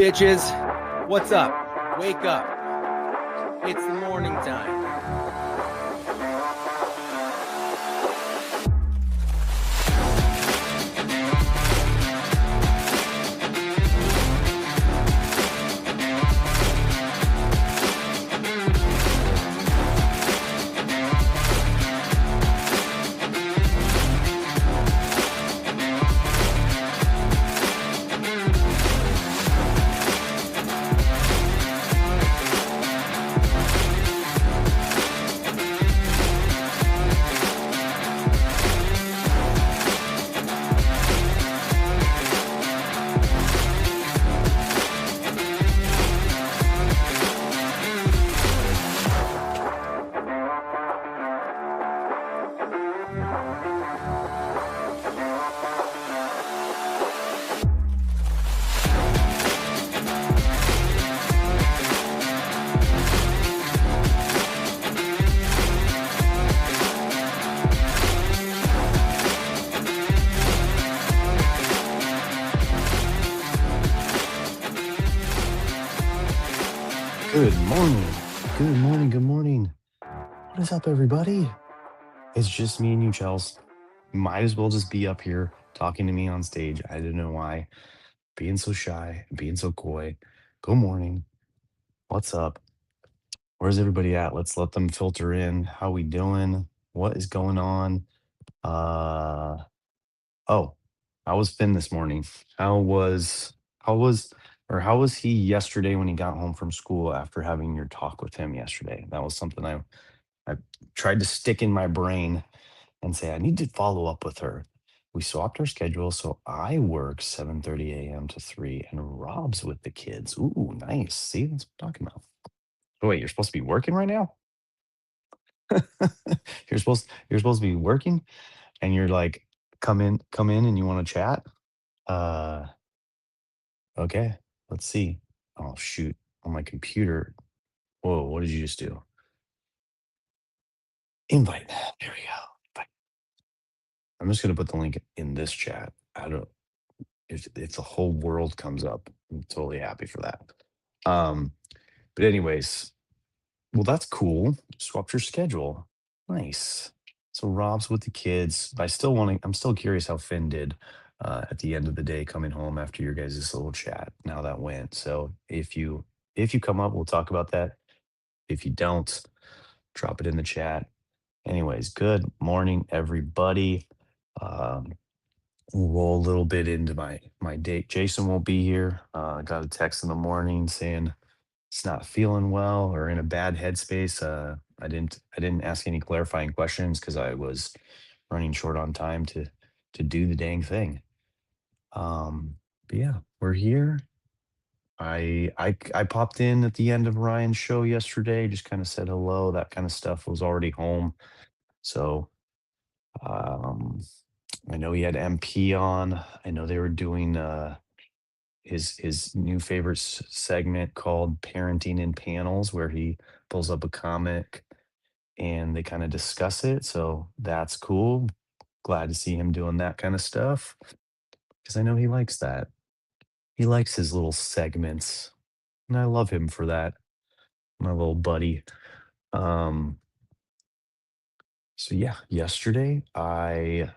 bitches? What's up? Wake up. It's the morning time. Good morning. Good morning. Good morning. What is up, everybody? It's just me and you, Chels. Might as well just be up here talking to me on stage. I don't know why. Being so shy, being so coy. Good morning. What's up? Where's everybody at? Let's let them filter in. How we doing? What is going on? Uh oh, how was Finn this morning? How was he yesterday when he got home from school after having your talk with him yesterday? That was something I tried to stick in my brain and say I need to follow up with her. We swapped our schedule, so I work 7:30 a.m. to 3 and Rob's with the kids. Ooh, nice. See, that's what I'm talking about. Oh, wait, you're supposed to be working right now? You're supposed to be working and you're like, come in and you want to chat? Uh okay, let's see. Oh shoot. On my computer. Whoa, what did you just do? Invite. There we go. Invite. I'm just gonna put the link in this chat. I don't if the whole world comes up, I'm totally happy for that. Um, but anyways, well, that's cool. Swapped your schedule. Nice. So Rob's with the kids. But I'm still curious how Finn did at the end of the day coming home after your guys' little chat, and how that went. So if you come up, we'll talk about that. If you don't, drop it in the chat. Anyways, good morning, everybody. Um, we'll roll a little bit into my date. Jason won't be here. I got a text in the morning saying it's not feeling well or in a bad headspace. I didn't ask any clarifying questions because I was running short on time to do the dang thing. But yeah, we're here. I popped in at the end of Ryan's show yesterday, just kind of said hello, that kind of stuff. Was already home. So um I know he had MP on. I know they were doing his new favorite segment called Parenting in Panels, where he pulls up a comic and they kind of discuss it. So that's cool. Glad to see him doing that kind of stuff because I know he likes that. He likes his little segments, and I love him for that. My little buddy. Um, so yeah, yesterday I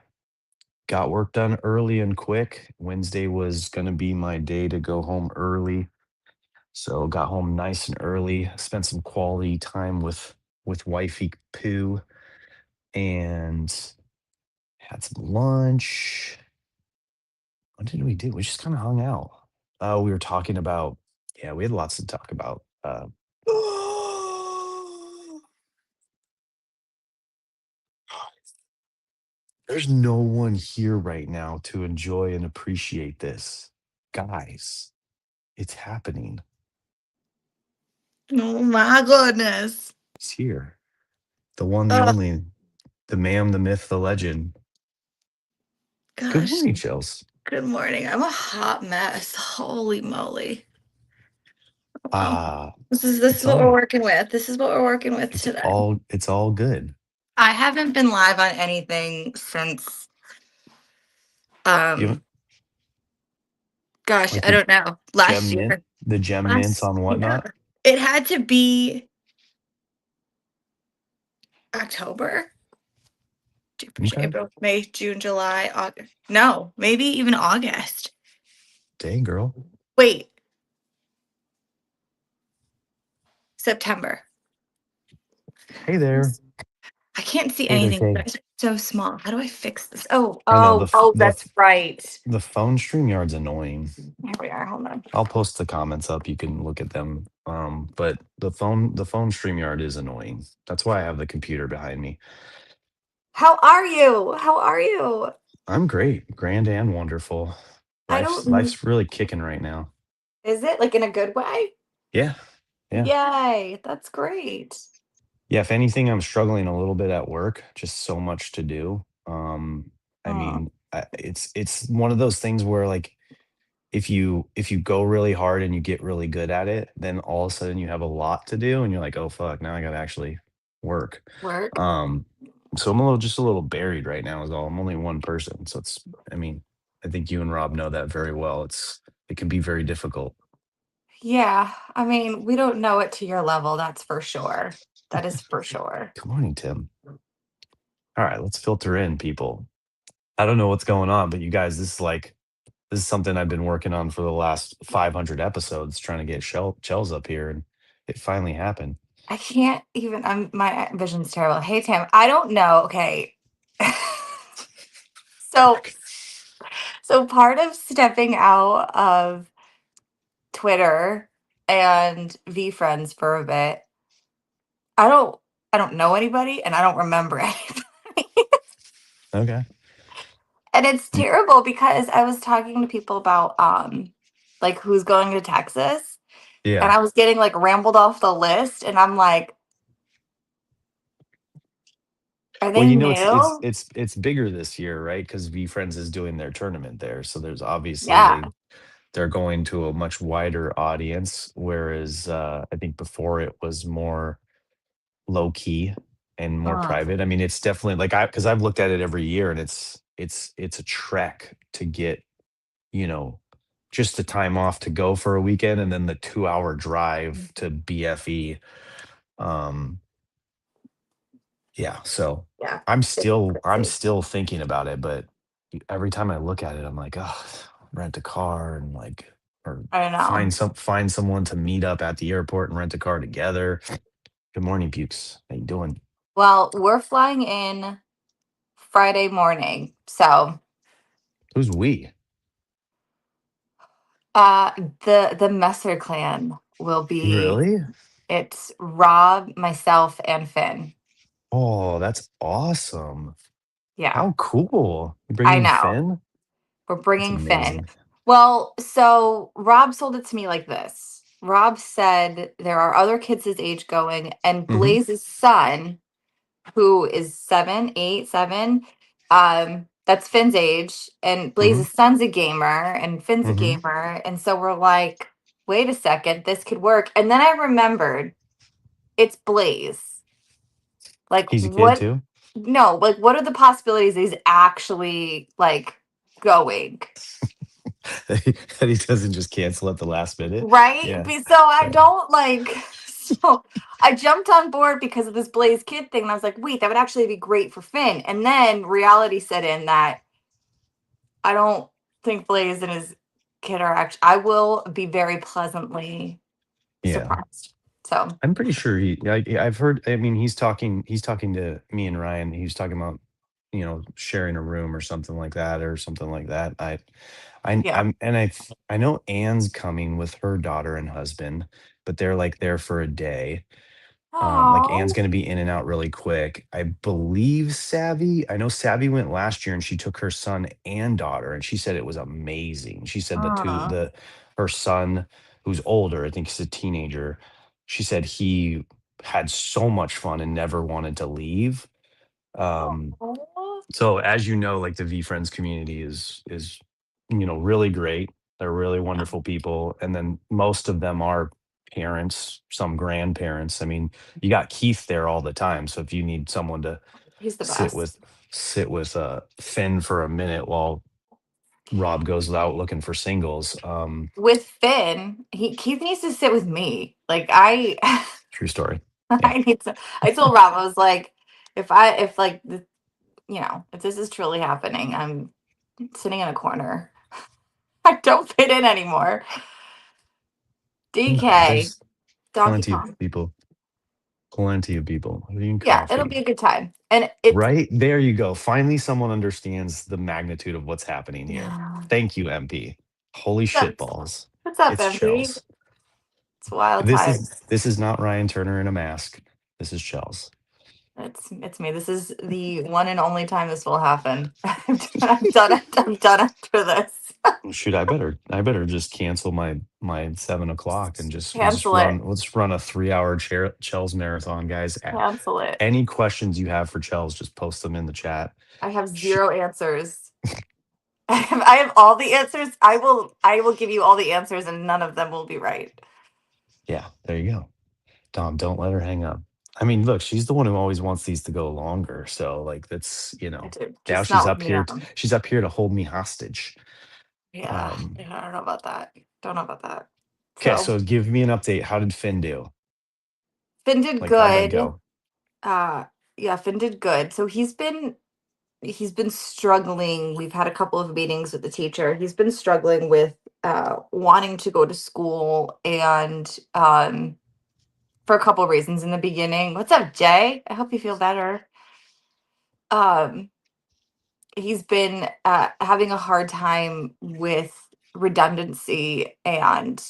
got work done early and quick. Wednesday was going to be my day to go home early. So got home nice and early, spent some quality time with wifey Pooh and had some lunch. What did we do? We just kind of hung out. We were talking about, yeah, we had lots to talk about. There's no one here right now to enjoy and appreciate this. Guys, it's happening. Oh my goodness. It's here. The one, the Oh only, the ma'am, the myth, the legend. Good gosh. morning, Chels. Good morning. I'm a hot mess. Holy moly. Well, Uh, this it's is what we're all working with. This is what we're working with it's today. all it's all good. I haven't been live on anything since You haven't gosh, like I the don't know. gem Last mint year. The gem mints on Yeah. whatnot. It had to be October. Okay. April, May, June, July, August. No, maybe even August. Dang, girl. Wait. September. Hey there. I can't see Hey there, anything. You Kay. guys are so small. How do I fix this? Oh, I know the that's right. the phone StreamYard's annoying. Here we are. Hold on. I'll post the comments up. You can look at them. But the phone StreamYard is annoying. That's why I have the computer behind me. How are you? How are you? I'm great, grand and wonderful. I don't. Life's really kicking right now. Is it like in a good way? Yeah. Yeah. Yay! That's great. Yeah, if anything, I'm struggling a little bit at work. Just so much to do. I Oh, mean, it's one of those things where like if you go really hard and you get really good at it, then all of a sudden you have a lot to do and you're like, oh fuck, now I gotta actually work. work. So I'm just a little buried right now is all. I'm only one person. So I mean, I think you and Rob know that very well. It can be very difficult. Yeah, I mean, we don't know it to your level, that's for sure. That is for sure. Good morning, Tim. All right, let's filter in people. I don't know what's going on, but you guys, this is something I've been working on for the last 500 episodes, trying to get Shells up here, and it finally happened. I can't even. My vision's terrible. Hey Tim, I don't know. Okay, so part of stepping out of Twitter and VFriends for a bit, I don't know anybody and I don't remember anybody. Okay. And it's terrible because I was talking to people about like who's going to Texas, and Yeah. I was getting like rambled off the list, and I'm like, are Well, they you know, it's it's new? it's it's bigger this year, right? Because VFriends is doing their tournament there, so there's obviously Yeah. they're going to a much wider audience, whereas I think before it was more low key and more private. I mean, it's definitely like because I've looked at it every year, and it's a trek to get, you know, just the time off to go for a weekend, and then the 2 hour drive to BFE. Um, yeah, so Yeah. I'm Crazy. still thinking about it, but every time I look at it, I'm like, oh, rent a car and like, or I know. find someone to meet up at the airport and rent a car together. Good morning, Pukes. How you doing? Well, we're flying in Friday morning. So Who's we? uh the Messer clan will be, Really? it's Rob, myself, and Finn. Oh, that's awesome. Yeah, How cool. You I bringing know. Finn? We're That's bringing Finn. amazing. Well, so Rob sold it to me like this. Rob said there are other kids his age going, and Hmm. Blaze's son, who is 7, 8, 7, that's Finn's age, and Hmm. Blaze's son's a gamer, and Finn's a Hmm. gamer, and so we're like, wait a second, this could work. And then I remembered it's Blaze. Like, He's a kid what? too? No, like, what are the possibilities that he's actually like going? That he doesn't just cancel at the last minute. Right? Yeah. So I Yeah. don't like, so I jumped on board because of this Blaze Kid thing. And I was like, wait, that would actually be great for Finn. And then reality set in that I don't think Blaze and his kid are actually, I will be very pleasantly Yeah. surprised. So, I'm pretty sure I've heard, I mean, he's talking to me and Ryan. He was talking about, sharing a room or something like that or something like that. yeah. I'm and I know Anne's coming with her daughter and husband, but they're like there for a day. Like Anne's Oh, going to be in and out really quick. I believe Savvy. I know Savvy went last year and she took her son and daughter, and she said it was amazing. She said her son, who's older, I think he's a teenager. She said he had so much fun and never wanted to leave. Um, so as you know, like the V Friends community is really great. They're really wonderful people, and then most of them are parents, some grandparents. I mean, you got Keith there all the time, so if you need someone to he's the sit best. with Finn for a minute while Rob goes out looking for singles. With Finn, Keith needs to sit with me. Like I True story. Yeah. I need to. I told Rob, I was like, if like if this is truly happening, I'm sitting in a corner. I don't fit in anymore. No, DK, there's Donkey plenty of Kong. people. Plenty of people having Yeah, it'll be coffee. a good time. And it's Right there you go. Finally, someone understands the magnitude of what's happening here. yeah. Thank you, MP. Holy shit balls. What's up, It's MP? Chels. It's wild This times. is not Ryan Turner in a mask. This is Chels. It's me. This is the one and only time this will happen. I'm done. I'm done after this. Shoot, I better just cancel my 7 o'clock and just Cancel it. let's run a 3 hour Chels marathon, guys. Cancel it. Any questions you have for Chels, just post them in the chat. I have zero answers. I have all the answers. I will give you all the answers, and none of them will be right. Yeah, there you go. Dom, don't let her hang up. I mean, look, she's the one who always wants these to go longer. So like that's I do. now Just she's not up with me here. on them. She's up here to hold me hostage. Yeah, I don't know about that. Don't know about that. Okay, so give me an update. How did Finn do? Finn did Like how'd that good. go? Yeah, Finn did good. So he's been struggling. We've had a couple of meetings with the teacher. He's been struggling with wanting to go to school and for a couple of reasons in the beginning. What's up, Jay? I hope you feel better. He's been having a hard time with redundancy and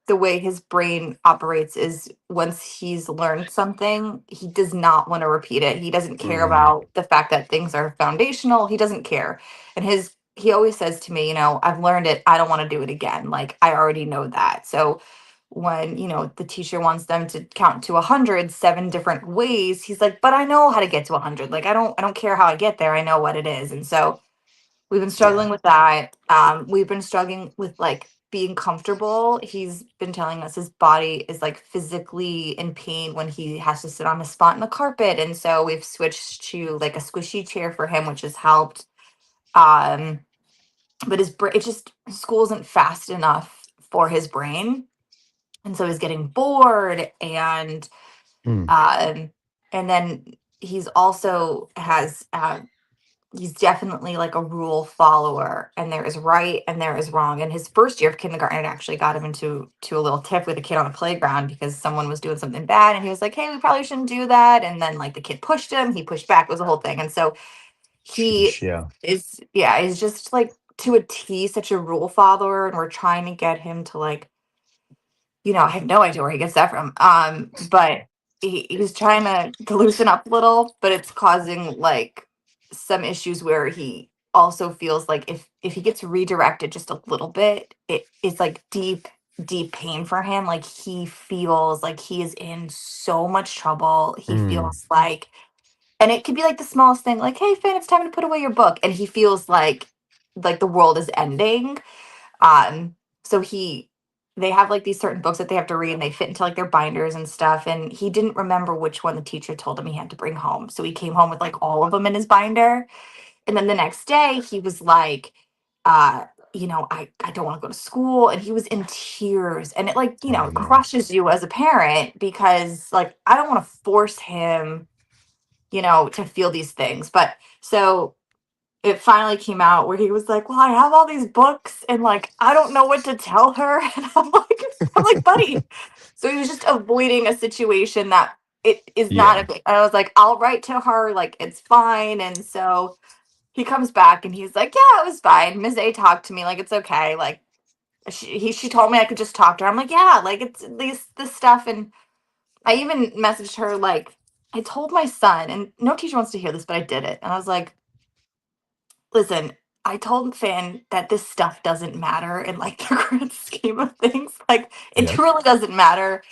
the way his brain operates is once he's learned something, he does not want to repeat it. He doesn't care about the fact that things are foundational. He doesn't care. And he always says to me, I've learned it. I don't want to do it again. Like I already know that. So when, the teacher wants them to count to 100 7 different ways, he's like, but I know how to get to 100. Like I don't care how I get there. I know what it is. And so we've been struggling with that. We've been struggling with like being comfortable. He's been telling us his body is like physically in pain when he has to sit on a spot in the carpet. And so we've switched to like a squishy chair for him, which has helped. But his brain, it just school isn't fast enough for his brain. And so he's getting bored and then he's also has he's definitely like a rule follower and there is right and there is wrong. And his first year of kindergarten actually got him into a little tiff with a kid on a playground because someone was doing something bad and he was like, hey, we probably shouldn't do that. And then like the kid pushed him, he pushed back, it was a whole thing. And so he is just like to a T such a rule follower, and we're trying to get him to like, I have no idea where he gets that from. But he's trying to loosen up a little, but it's causing like some issues where he also feels like if he gets redirected just a little bit, it's like deep pain for him. Like he feels like he is in so much trouble. He feels like, and it could be like the smallest thing, like, hey Finn, it's time to put away your book. And he feels like the world is ending. So they have like these certain books that they have to read and they fit into like their binders and stuff. And he didn't remember which one the teacher told him he had to bring home. So he came home with like all of them in his binder. And then the next day he was like, I don't want to go to school. And he was in tears. And it like, crushes you as a parent because like, I don't want to force him, to feel these things. But so it finally came out where he was like, well, I have all these books and like, I don't know what to tell her. And I'm like, buddy. So he was just avoiding a situation that it is not a big, I was like, I'll write to her. Like, it's fine. And so he comes back and he's like, yeah, it was fine. Ms. A talked to me. Like, it's okay. Like she told me I could just talk to her. I'm like, yeah, like it's this stuff. And I even messaged her, like, I told my son, and no teacher wants to hear this, but I did it. And I was like, listen, I told Finn that this stuff doesn't matter in like the grand scheme of things. Like it truly doesn't matter.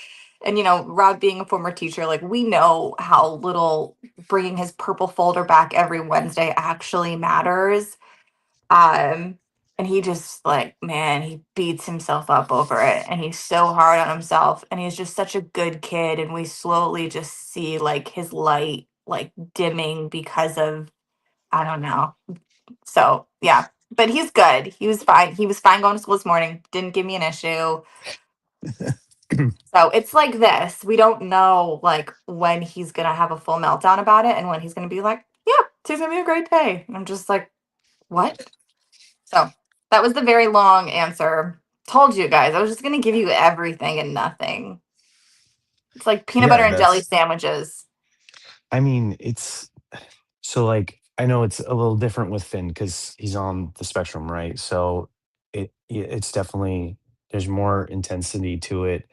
And Rob being a former teacher, like we know how little bringing his purple folder back every Wednesday actually matters. And he just like, man, he beats himself up over it and he's so hard on himself and he's just such a good kid. And we slowly just see like his light like dimming because of, I don't know. So yeah, but he's good. He was fine. He was fine going to school this morning. Didn't give me an issue. So it's like this. We don't know like when he's gonna have a full meltdown about it and when he's gonna be like, yeah, today's gonna be a great day. And I'm just like, what? So that was the very long answer. Told you guys, I was just gonna give you everything and nothing. It's like peanut butter Yeah, and jelly that's. sandwiches. I mean, it's so like I know it's a little different with Finn because he's on the spectrum, right? So it's definitely there's more intensity to it,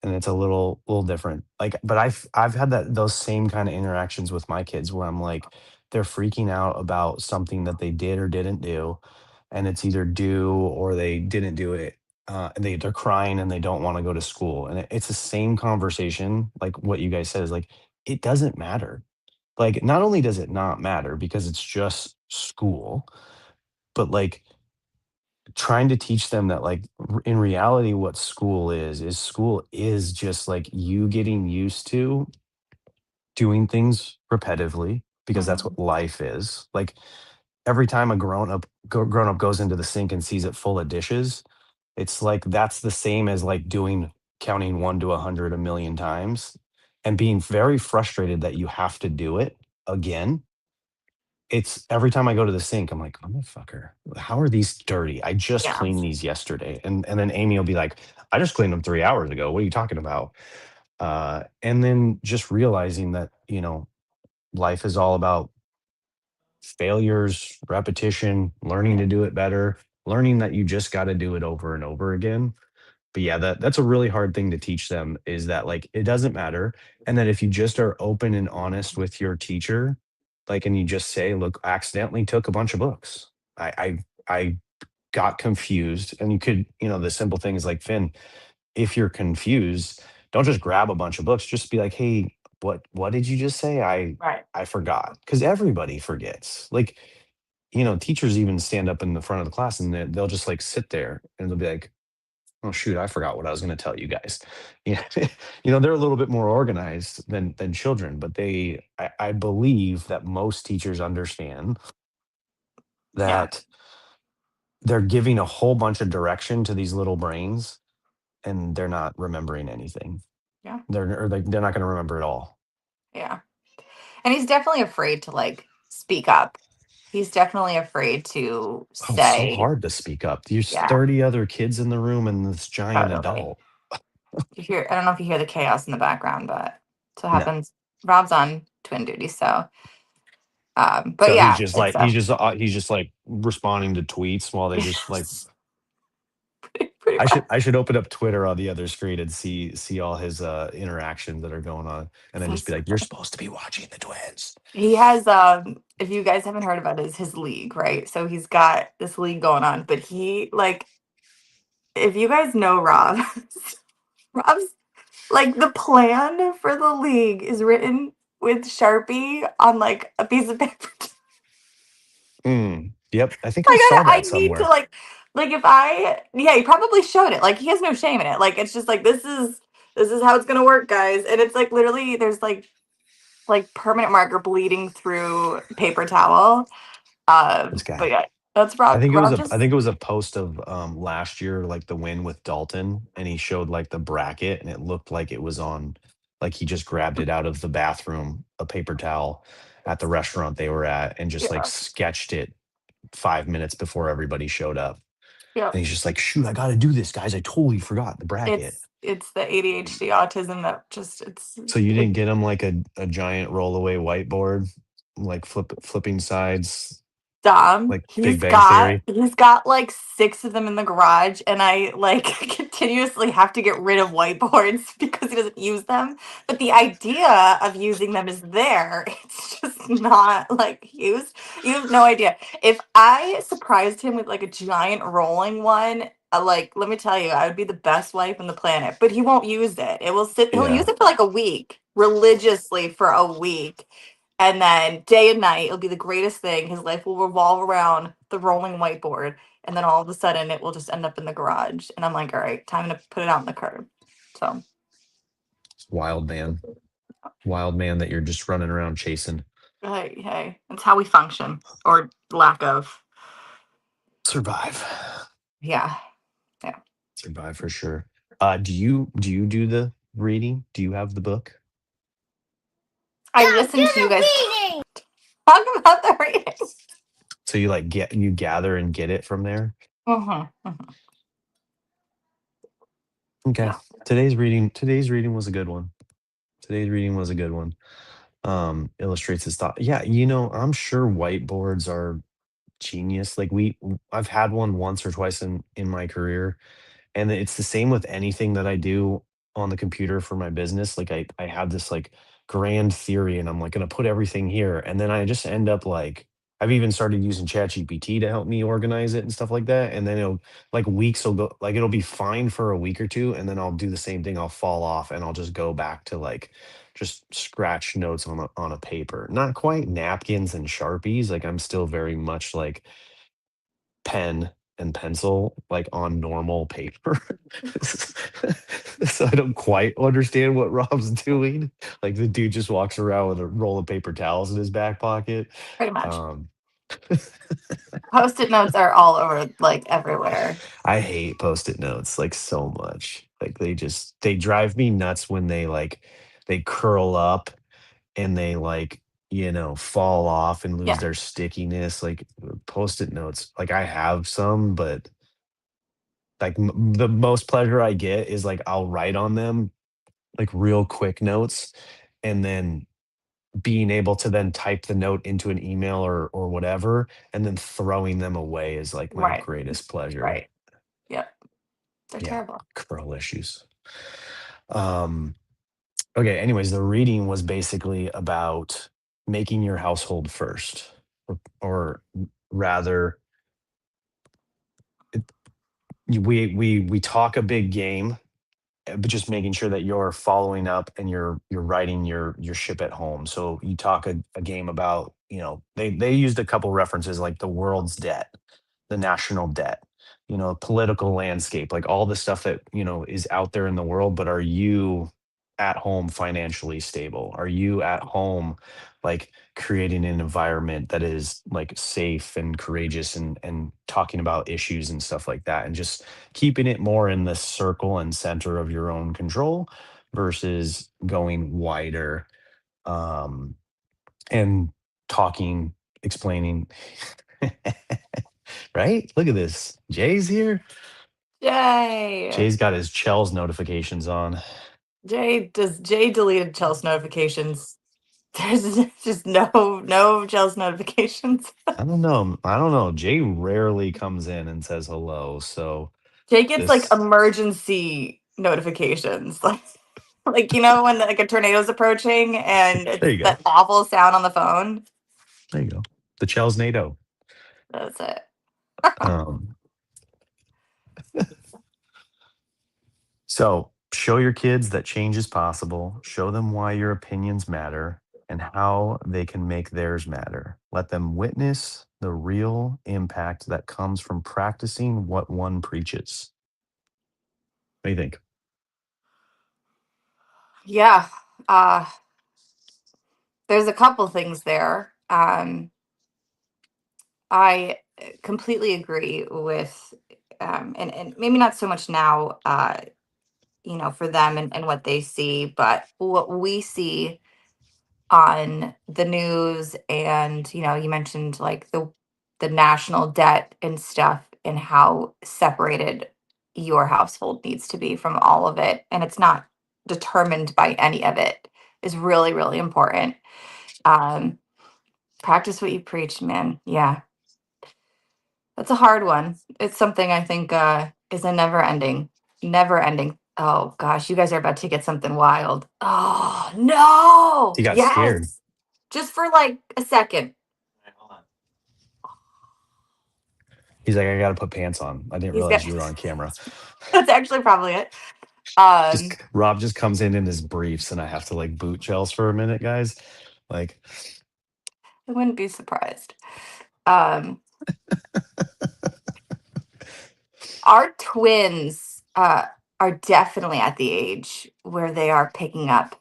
and it's a little different. Like, but I've had those same kind of interactions with my kids where I'm like, they're freaking out about something that they did or didn't do, and it's either do or they didn't do it. And they're crying and they don't want to go to school, and it's the same conversation. Like what you guys said is like it doesn't matter. Like, not only does it not matter because it's just school, but like trying to teach them that like in reality what school is just like you getting used to doing things repetitively because that's Mhm. what life is. Like every time a grown up goes into the sink and sees it full of dishes, it's like that's the same as like doing counting 1 to 100 a million times and being very frustrated that you have to do it again. It's every time I go to the sink, I'm like, "Motherfucker, how are these dirty? I just Yeah. cleaned these yesterday." And then Amy will be like, "I just cleaned them 3 hours ago. What are you talking about?" And then just realizing that, life is all about failures, repetition, learning Yeah. to do it better, learning that you just gotta do it over and over again. But yeah, that's a really hard thing to teach them is that like it doesn't matter. And that if you just are open and honest with your teacher, like and you just say, look, I accidentally took a bunch of books. I got confused. And you could, the simple thing is like, Finn, if you're confused, don't just grab a bunch of books. Just be like, hey, what did you just say? Right. I forgot. Because everybody forgets. Like, teachers even stand up in the front of the class and they'll just like sit there and they'll be like, oh shoot, I forgot what I was going to tell you guys. Yeah, they're a little bit more organized than children, but I believe that most teachers understand Yeah. that they're giving a whole bunch of direction to these little brains, and they're not remembering anything. Yeah. They're not going to remember it all. Yeah. And he's definitely afraid to like speak up. He's definitely afraid to Oh, it's so say, hard to speak up. There's yeah. 30 other kids in the room and this giant Totally. adult. You hear, I don't know if you hear the chaos in the background, but so No. happens. Rob's on twin duty, so but So yeah, it's he's just like responding to tweets while they just like pretty I much. should open up Twitter on the other screen and see all his interactions that are going on, and then So just be like, "You're supposed to be watching the Twins." he has if you guys haven't heard about it, is his league, right? So he's got this league going on, but he like if you guys know Rob, Rob's like the plan for the league is written with Sharpie on like a piece of paper. Yep, I think I I saw gotta, I that need to somewhere. like if I yeah, he probably showed it. Like he has no shame in it. Like it's just like this is how it's gonna work, guys. And it's like literally there's like permanent marker bleeding through paper towel. This But guy. yeah, that's I Rob. think it was Rob a I just think it was a post of last year, like the win with Dalton, and he showed like the bracket, and it looked like it was on, like he just grabbed it out of the bathroom, a paper towel at the restaurant they were at, and just like yeah, sketched it 5 minutes before everybody showed up. yeah. And he's just like, shoot, I got to do this, guys. I totally forgot the bracket. It's the ADHD autism that just So you it didn't get him like a giant rollaway whiteboard, like flipping sides, dumb. like Big Bang Theory. He's got like six of them in the garage, and I like continuously have to get rid of whiteboards because he doesn't use them. But the idea of using them is there. It's just not like used. You have no idea. If I surprised him with like a giant rolling one, like let me tell you, I would be the best wife on the planet. But he won't use it. It will sit. He'll use Yeah. it for like a week, religiously for a week, and then day and night, it'll be the greatest thing. His life will revolve around the rolling whiteboard. And then all of a sudden, it will just end up in the garage. And I'm like, all right, time to put it out in the curb. So, Wild man. Wild man that you're just running around chasing. hey, that's how we function, or lack of. Survive. Yeah. Survive for sure. Do you do the reading? Do you have the book? I listened to you guys talk about the reading. So you like you gather and get it from there? Okay. Yeah. Today's reading was a good one. Today's reading was a good one. Illustrates his thought. Yeah, I'm sure whiteboards are genius. Like I've had one once or twice in my career, and it's the same with anything that I do on the computer for my business. Like I have this like grand theory, and I'm like going to put everything here, and then I just end up like I've even started using ChatGPT to help me organize it and stuff like that. And then it'll like weeks will go, like it'll be fine for a week or two, and then I'll do the same thing. I'll fall off, and I'll just go back to like just scratch notes on a paper. Not quite napkins and Sharpies. Like I'm still very much like pen and pencil like on normal paper. So I don't quite understand what Rob's doing. Like the dude just walks around with a roll of paper towels in his back pocket. Pretty much. Um, Post-it notes are all over, like everywhere. I hate post-it notes like so much. Like they drive me nuts when they curl up and they fall off and lose Yeah. their stickiness. Like post-it notes, like I have some, but like the most pleasure I get is like I'll write on them like real quick notes, and then being able to then type the note into an email or whatever, and then throwing them away is like my Right. greatest pleasure. Right. Yep. They're Yeah, terrible. curl issues. Um, okay. Anyways, the reading was basically about making your household first, or rather, it, we talk a big game, but just making sure that you're following up and you're writing your ship at home. So you talk a game about, they used a couple references like the world's debt, the national debt, political landscape, like all the stuff that is out there in the world. But are you at home financially stable? Are you at home like creating an environment that is like safe and courageous, and talking about issues and stuff like that, and just keeping it more in the circle and center of your own control versus going wider, um and talking, explaining. Right, look at this, Jay's here. Yay. Jay's got his Chels notifications on. Jay deleted Chelsea notifications. There's just no Chelsea notifications. I don't know, Jay rarely comes in and says hello, so Jay gets like this emergency notifications. Like when like a tornado's approaching and there it's you go, that awful sound on the phone. there you go, the Chels NATO. That's it. um So show your kids that change is possible. Show them why your opinions matter and how they can make theirs matter. Let them witness the real impact that comes from practicing what one preaches. What do you think? Yeah. Uh there's a couple things there. I completely agree with and maybe not so much now for them and what they see, but what we see on the news. And you mentioned like the national debt and stuff, and how separated your household needs to be from all of it, and it's not determined by any of it, is really really important. um Practice what you preach, man. Yeah, that's a hard one. It's something I think is a never ending. Oh gosh, you guys are about to get something wild. Oh He no. got scared. Yes. Just for like a second. He's like, I got to put pants on. I didn't He's got realize you were on camera. that's actually probably it. Just Rob just comes in his briefs, and I have to like boot Chels for a minute, guys. Like, I wouldn't be surprised. Um our twins are definitely at the age where they are picking up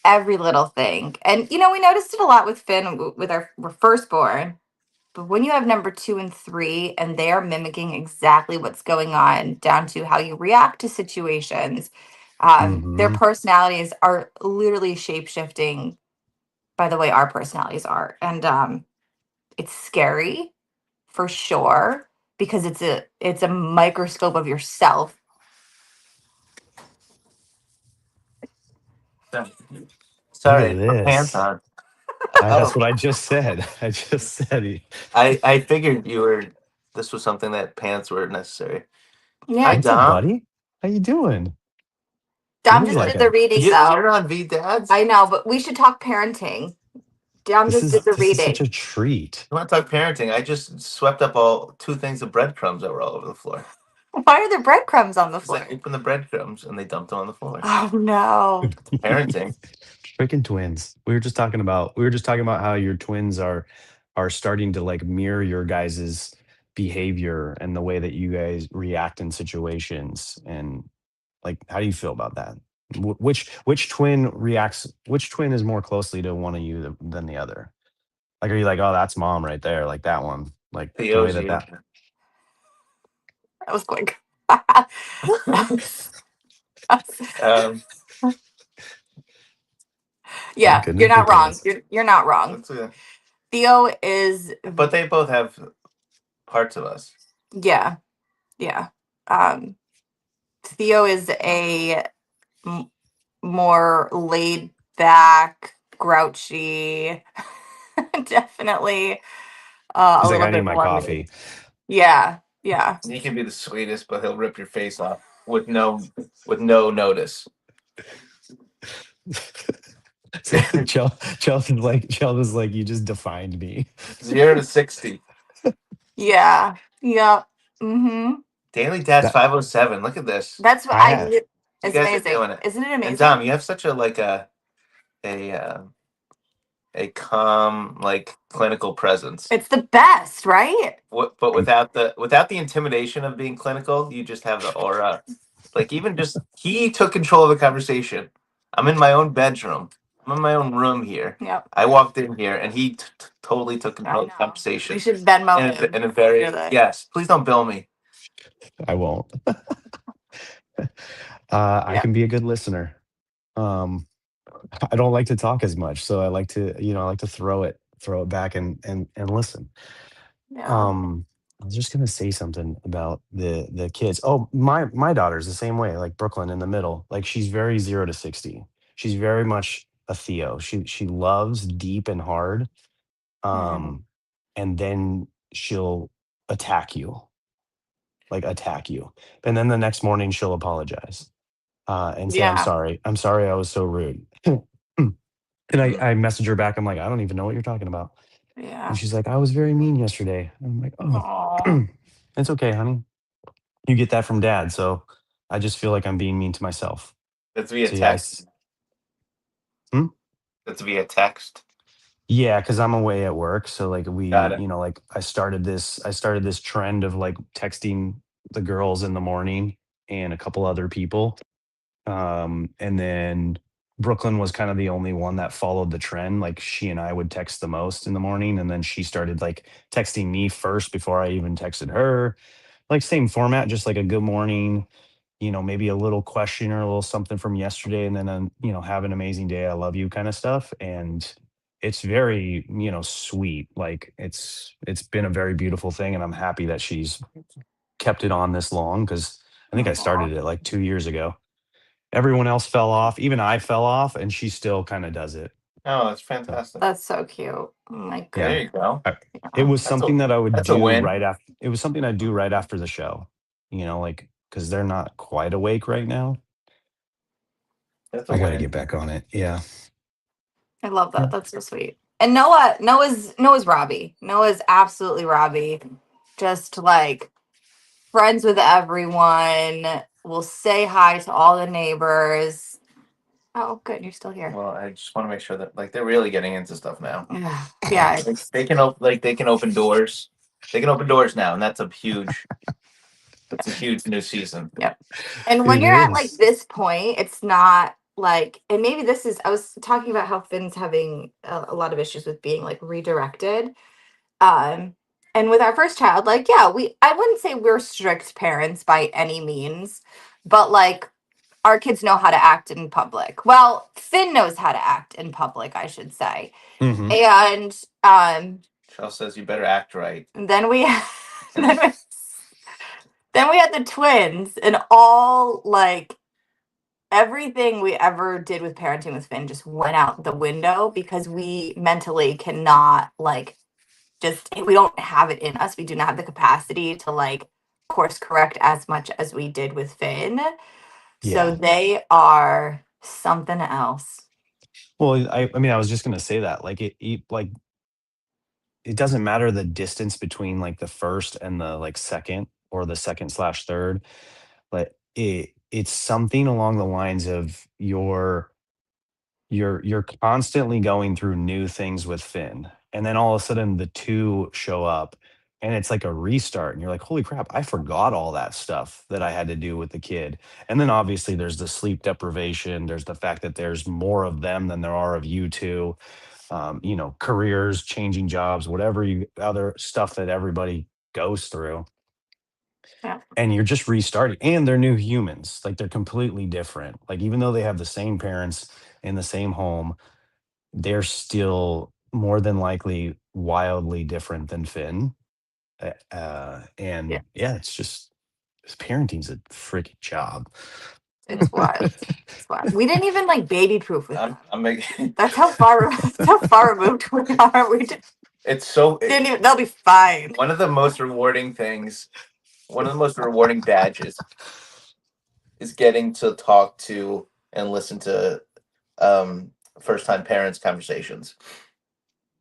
every little thing. And we noticed it a lot with Finn with our firstborn. But when you have number 2 and 3, and they are mimicking exactly what's going on, down to how you react to situations, their Hmm. personalities are literally shape shifting by the way our personalities are, and it's scary for sure because it's a microscope of yourself. Look Sorry, at put pants this. on. That's what I just said. I just said it. I figured this was something that pants were necessary. Yeah, Hi, What's up, Dom. buddy? How you doing? Dom You look just like did the a. reading You're though. on V Dads? I know, but we should talk parenting. Dom just did the This is such reading. a treat. You want to talk parenting? I just swept up all 2 things of breadcrumbs that were all over the floor. Why are there breadcrumbs on the Because I floor? opened the breadcrumbs and they dumped them on the floor. Oh no. Parenting. Freaking twins. We were just talking about how your twins are starting to like mirror your guys's behavior and the way that you guys react in situations. And like, how do you feel about that? Which twin is more closely to one of you than the other? Like, are you like, oh, that's mom right there, like that one, like the way Theo's you. that That was quick. Um, Yeah, goodness you're not wrong. gracious. You're not wrong. that's a- Theo is but they both have parts of us. yeah. Theo is a more laid back, grouchy, definitely a He's like, little I need bit my more coffee. Yeah. He can be the sweetest, but he'll rip your face off with no notice. Chelsea's like, you just defined me. 0 to 60. Yeah. Yep. Mm-hmm. Daily Dads That 507. Look at this. That's what I had. You it's guys are amazing. doing it. Isn't it amazing? And Dom, you have such a calm, like clinical presence. It's the best, right? But without the intimidation of being clinical, you just have the aura. Like even just he took control of the conversation. I'm in my own bedroom. I'm in my own room here. Yep. I walked in here and he totally took control of the We conversation. should Venmo In him. a very Hear that. yes. Please don't bill me. I won't. I Yeah. can be a good listener. I don't like to talk as much, so I like to throw it back and listen. Yeah. I was just gonna say something about the kids. Oh, my daughter's the same way, like Brooklyn in the middle. Like she's very 0 to 60. She's very much a Theo. She loves deep and hard. Mhm. And then she'll attack you, like attack you. And then the next morning she'll apologize. And say, Yeah. I'm sorry I was so rude. And I message her back. I'm like, I don't even know what you're talking about. Yeah. And she's like, I was very mean yesterday. I'm like, oh, Aw. it's okay, honey. You get that from dad. So I just feel like I'm being mean to myself. That's via So yeah, text. That's via text. yeah, because I'm away at work. So like Got it. like I started this trend of like texting the girls in the morning and a couple other people. And then Brooklyn was kind of the only one that followed the trend. Like she and I would text the most in the morning, and then she started like texting me first before I even texted her. Like same format, just like a good morning, maybe a little question or a little something from yesterday, and then have an amazing day. I love you kind of stuff. And it's very, sweet. Like it's been a very beautiful thing, and I'm happy that she's kept it on this long because I think I started it like 2 years ago. Everyone else fell off. Even I fell off, and she still kind of does it. Oh, that's fantastic. That's so cute. Oh my Yeah. There you go. It was something that I would that's a do win. right after. It was something I'd do right after the show. Like because they're not quite awake right now. That's a I got to win. get back on it. Yeah. I love that. That's so sweet. And Noah's Robbie. Noah's absolutely Robbie. Just like friends with everyone. Will say hi to all the neighbors. Oh, good. You're still here. Well, I just want to make sure that like they're really getting into stuff now. Yeah. Like, they can open doors. They can open doors now, and that's a huge new season. Yep. And when It you're at like is. this point, it's not like, and maybe this is, I was talking about how Finn's having a lot of issues with being like redirected. And with our first child, like, yeah, I wouldn't say we're strict parents by any means, but like our kids know how to act in public. Well, Finn knows how to act in public, I should say. Mhm. And Chelsea says you better act right. then we then we had the twins, and all like everything we ever did with parenting with Finn just went out the window because we mentally cannot like we don't have it in us. We do not have the capacity to like course correct as much as we did with Finn. So Yeah. they are something else. Well, I mean, I was just gonna say that, like, like, it doesn't matter the distance between, like, the first and the, like, second or the second/third, but it's something along the lines of you're constantly going through new things with Finn, and then all of a sudden the 2 show up, and it's like a restart, and you're like, "Holy crap, I forgot all that stuff that I had to do with the kid." And then obviously there's the sleep deprivation, there's the fact that there's more of them than there are of you 2, you know, careers, changing jobs, whatever you other stuff that everybody goes through. Yeah. And you're just restarting, and they're new humans, like, they're completely different. Like, even though they have the same parents in the same home, they're still more than likely wildly different than Finn. Yeah. And yeah, it's just parenting's a freaking job. It's wild. It's wild. We didn't even like baby proof with them. I'm making. That's how far removed we are. We It's so. didn't even. They'll be fine. One of the most rewarding things, one of the most rewarding badges, is getting to talk to and listen to first-time parents' conversations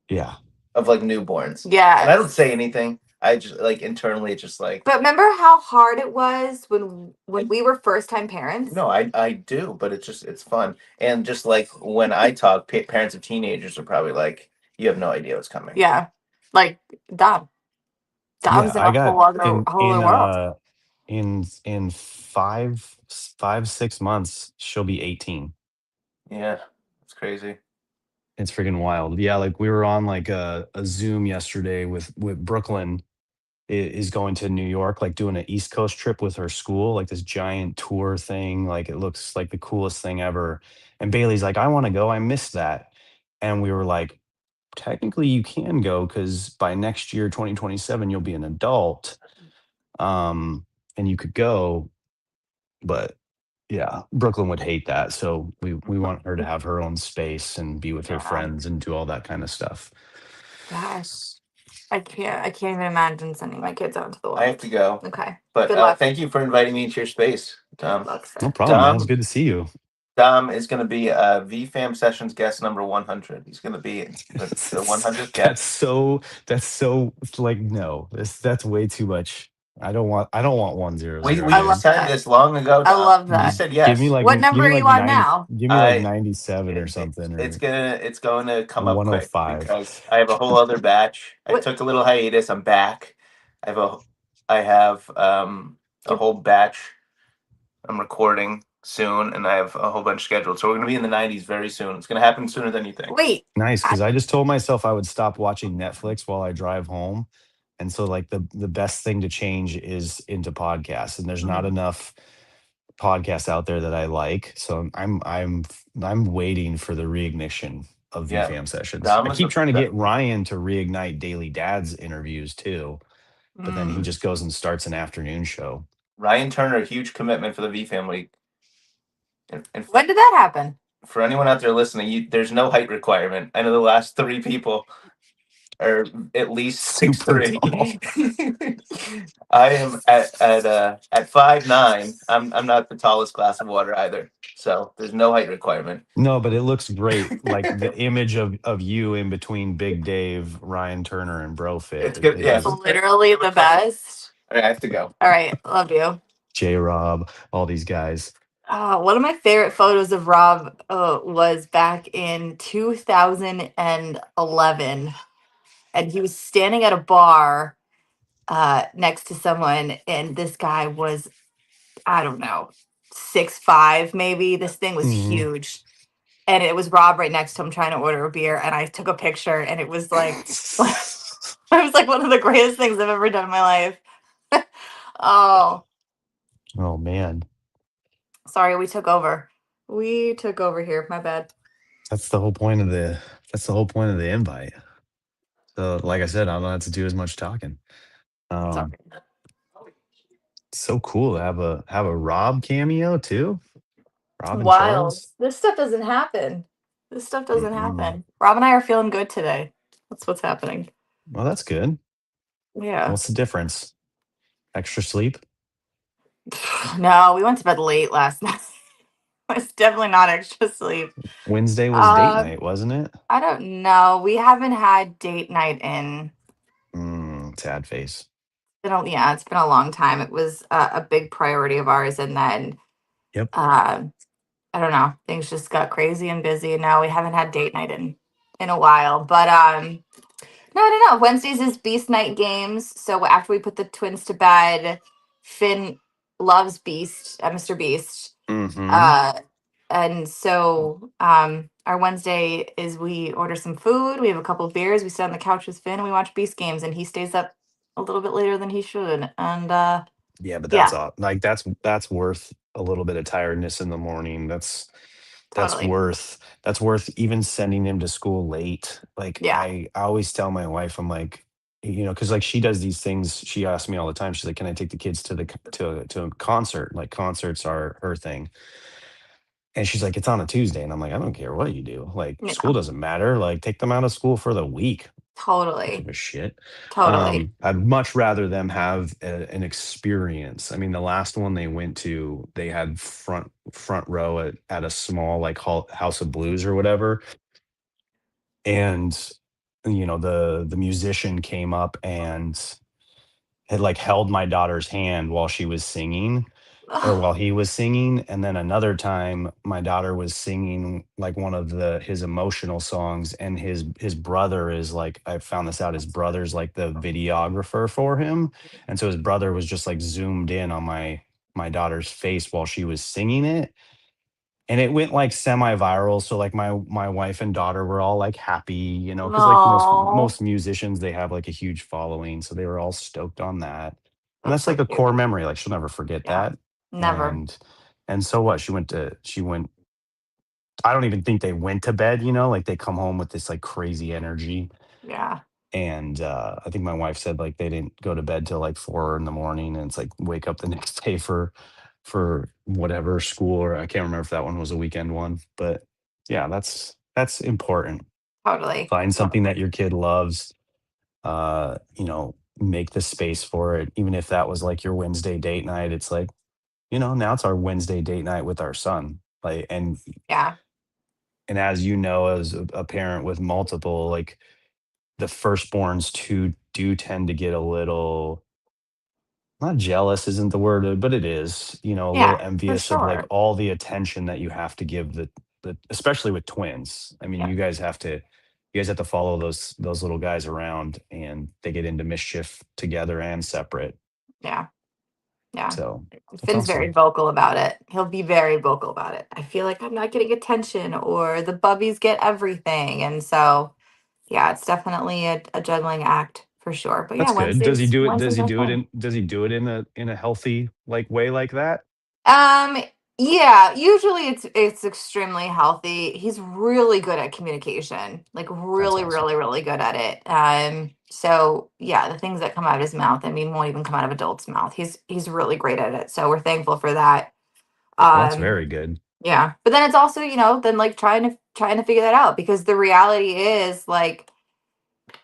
Yeah. of like newborns. Yeah. And I don't say anything. I just like internally, it's just like. But remember how hard it was when we were first time parents? No, I do, but it's fun, and just like when I talk, parents of teenagers are probably like, you have no idea what's coming. Yeah, like Dom's Yeah, I in a got whole other world. in 6 months, she'll be 18. Yeah, it's crazy. It's freaking wild. Yeah, like we were on like a Zoom yesterday with Brooklyn is going to New York, like doing an East Coast trip with her school, like this giant tour thing. Like it looks like the coolest thing ever. And Bailey's like, I want to go. I missed that. And we were like, technically you can go because by next year, 2027, you'll be an adult. And you could go, but yeah, Brooklyn would hate that. So we want her to have her own space and be with her Yeah. friends and do all that kind of stuff. Gosh, I can't even imagine sending my kids out into the world. I have to go, Okay, but Good luck. thank you for inviting me into your space, Dom. Good luck, sir. No problem, man. Dom. It's good to see you. Dom is going to be VFam Sessions guest number 100. He's going to be the 100th guest. That's so like no. That's way too much. I don't want 100. We I love said that. this long ago. I Dom. love You that. said yes. Give me like What number give me are you like on 90 now? Give me like I- 97 or something. Or It's going to come up quick 105. because I have a whole other batch. I What- took a little hiatus. I'm back. I have a whole batch. I'm recording soon, and I have a whole bunch scheduled. So we're going to be in the 90s very soon. It's going to happen sooner than you think. Wait, Nice, because I just told myself I would stop watching Netflix while I drive home. And so like the best thing to change is into podcasts. And there's not enough podcasts out there that I like. So I'm waiting for the reignition of Yeah. VFam sessions. Dom I is keep the- trying to get Ryan to reignite Daily Dad's interviews too. But then he Mm. just goes and starts an afternoon show. Ryan Turner, huge commitment for the V family. And When did that happen? for anyone out there listening, there's no height requirement. I know the last 3 people are at least Super 6'3". I am at 5'9". I'm not the tallest glass of water either. So there's no height requirement. No, but it looks great. Like the image of you in between Big Dave, Ryan Turner, and Brofit. It's good, yeah. It's literally the best. All right, I have to go. All right, love you. J Rob, all these guys. One of my favorite photos of Rob was back in 2011, and he was standing at a bar next to someone, and this guy was, I don't know, 6'5" maybe. This thing was Mhm. huge, and it was Rob right next to him trying to order a beer, and I took a picture, and it was like It was like one of the greatest things I've ever done in my life. Oh, Oh man, sorry, we took over. We took over here. My bad. that's the whole point of the invite. So, like I said, I don't have to do as much talking. Sorry. So cool to have a Rob cameo too. Rob and Wild. Charles. This stuff doesn't happen. This stuff doesn't Mm-mm. happen. Rob and I are feeling good today. That's what's happening. Well, that's good. Yeah. What's the difference? Extra sleep? No, we went to bed late last night. It's definitely not extra sleep. Wednesday was date Um, night, wasn't it? I don't know. We haven't had date night in Sad face. yeah, it's been a long time. It was a big priority of ours, and then Yep. I don't know, things just got crazy and busy, and now we haven't had date night in a while. But no, I don't know. Wednesdays is Beast Night games. So after we put the twins to bed, Finn loves Beast, Mr. Beast. Mm-hmm. And so our Wednesday is we order some food, we have a couple of beers, we sit on the couch with Finn, and we watch Beast games, and he stays up a little bit later than he should. And Yeah, but yeah, that's worth a little bit of tiredness in the morning. That's totally. worth even sending him to school late. Like Yeah. I always tell my wife, I'm like, because like she does these things. She asks me all the time. She's like, "Can I take the kids to to a concert?" Like concerts are her thing. And she's like, "It's on a Tuesday," and I'm like, "I don't care what you do. Like school Yeah. doesn't matter. Like take them out of school for the week. I don't give Totally. a shit." Totally. I'd much rather them have an experience. I mean, the last one they went to, they had front row at a small like House of Blues or whatever, and the musician came up and had like held my daughter's hand while she was singing or while he was singing. And then another time my daughter was singing like one of his emotional songs, and his brother is like, I found this out, his brother's like the videographer for him. And so his brother was just like zoomed in on my daughter's face while she was singing it, and it went like semi-viral. So like my wife and daughter were all like happy, because like No, most musicians, they have like a huge following, so they were all stoked on that. And that's that's so like a core cute. memory, like she'll never forget Yeah. that. Never. And so what, she went, I don't even think they went to bed, like they come home with this like crazy energy. Yeah. And I think my wife said like they didn't go to bed till like 4 in the morning, and it's like wake up the next day for whatever school, or I can't remember if that one was a weekend one. But yeah, that's important. Totally. Find something that your kid loves, make the space for it. Even if that was like your Wednesday date night, it's like, now it's our Wednesday date night with our son. Like, Yeah. and as you know, as a parent with multiple, like the firstborns too do tend to get a little, not jealous isn't the word, but it is, a little Yeah, for envious of like sure. all the attention that you have to give the especially with twins. I mean, Yeah. you guys have to follow those little guys around, and they get into mischief together and separate. Yeah. Yeah. So that's Finn's very awesome. vocal about it. He'll be very vocal about it. I feel like I'm not getting attention, or the bubbies get everything. And so, yeah, it's definitely a juggling act for sure. But yeah, That's good. Does he do it? Does Wednesdays he are do it fun. in a healthy like way like that? Um, yeah, usually it's extremely healthy. He's really good at communication, like That's really, awesome. really, really good at it. So yeah, the things that come out of his mouth, I mean, won't even come out of adults' mouth. He's really great at it. So we're thankful for that. Well, that's Um, very good. yeah. But then it's also, then like trying to figure that out, because the reality is like,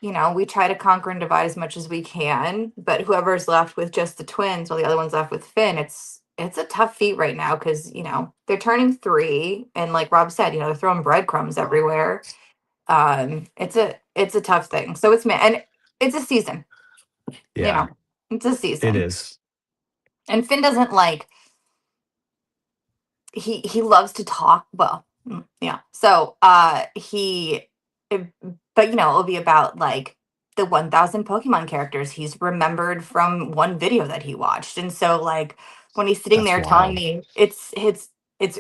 we try to conquer and divide as much as we can, but whoever's left with just the twins while the other one's left with Finn, it's a tough feat right now, because they're turning 3, and like Rob said, they're throwing breadcrumbs everywhere. It's a tough thing. So and it's a season, you Yeah, know, it's a it season. is. And Finn doesn't like he loves to talk. Well, yeah. So but it'll be about like the 1,000 Pokemon characters he's remembered from one video that he watched. And so like when he's sitting That's there telling wild. me, it's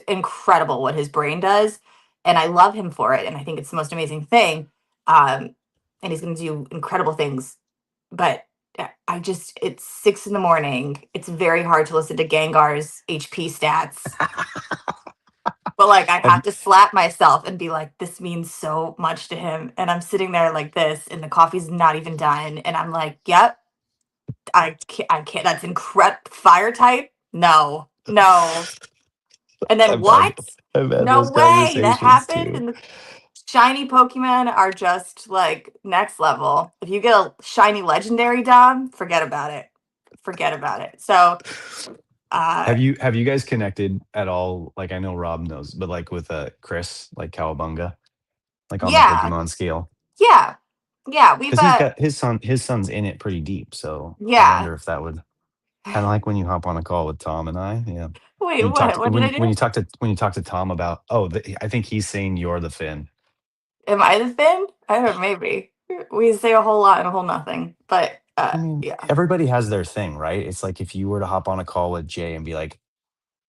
incredible what his brain does, and I love him for it, and I think it's the most amazing thing. And he's going to do incredible things but it's 6 in the morning. It's very hard to listen to Gengar's HP stats. But like I have to slap myself and be like, this means so much to him. And I'm sitting there like this, and the coffee's not even done. And I'm like, yep, I can't. That's incredible. Fire type? No, no. And then what? I've had No those way that conversations happened. too. And the shiny Pokemon are just like next level. If you get a shiny legendary Dom, forget about it. Forget about it. So Have you guys connected at all? Like I know Rob knows, but like with Chris, like Cowabunga, like on the yeah, Pokemon scale. yeah, yeah. We've Because he's got his son's in it pretty deep. So I yeah. wonder if that would kind of like when you hop on a call with Tom and I. Yeah. Wait, When you talk what? to, What did I when do? you talk to Tom about I think he's saying you're the Finn. Am I the Finn? I don't know, maybe. We say a whole lot and a whole nothing. But I mean, yeah. everybody has their thing, right? It's like if you were to hop on a call with Jay and be like,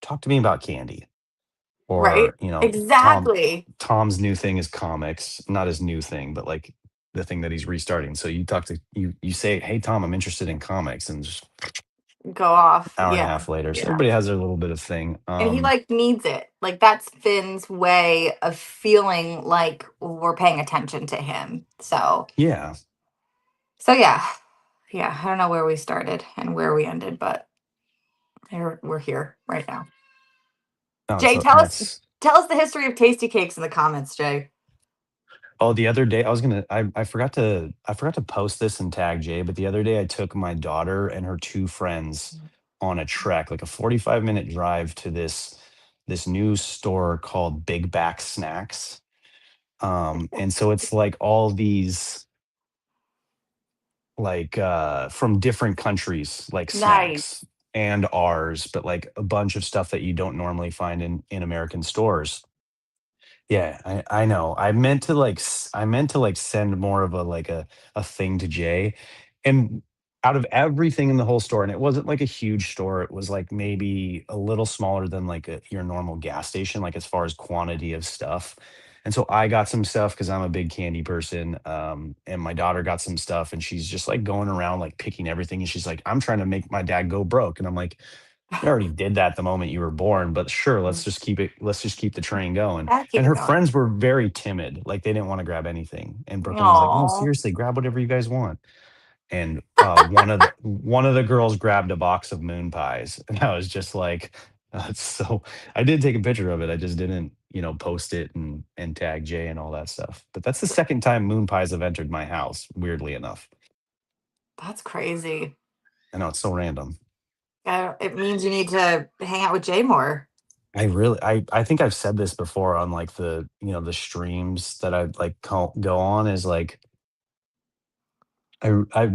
talk to me about candy. Right? Or, Exactly. Tom's new thing is comics, not his new thing, but like the thing that he's restarting. So you talk to you say, "Hey Tom, I'm interested in comics," and just Go off. hour and a Yeah. half later. So Yeah. everybody has their little bit of thing. And he like needs it. Like that's Finn's way of feeling like we're paying attention to him. So Yeah. yeah. Yeah. I don't know where we started and where we ended, but we're here right now. No, Jay, tell us the history of Tasty Cakes in the comments, Jay. Oh, the other day I forgot to post this and tag Jay, but the other day I took my daughter and her two friends on a trek, like a 45-minute drive to this new store called Big Back Snacks. And so it's like all these like from different countries, like Nice. snacks and ours, but like a bunch of stuff that you don't normally find in American stores. Yeah, I know. I meant to like send more of a thing to Jay. And out of everything in the whole store, and it wasn't like a huge store, it was like maybe a little smaller than like your normal gas station, like as far as quantity of stuff. And so I got some stuff because I'm a big candy person. And my daughter got some stuff, and she's just like going around like picking everything. And she's like, I'm trying to make my dad go broke. And I'm like, you already did that the moment you were born, but sure, let's just keep the train going. Keep And it her going. friends were very timid. Like they didn't want to grab anything. And Brooklyn was like, no, Aw. seriously, grab whatever you guys want. And one of the girls grabbed a box of moon pies. And I was just like, so I did take a picture of it. I just didn't, post it and tag Jay and all that stuff. But that's the second time moon pies have entered my house, weirdly enough. That's crazy. I know it's so random. It means you need to hang out with Jay more. I think I've said this before on like the streams that I like go on is like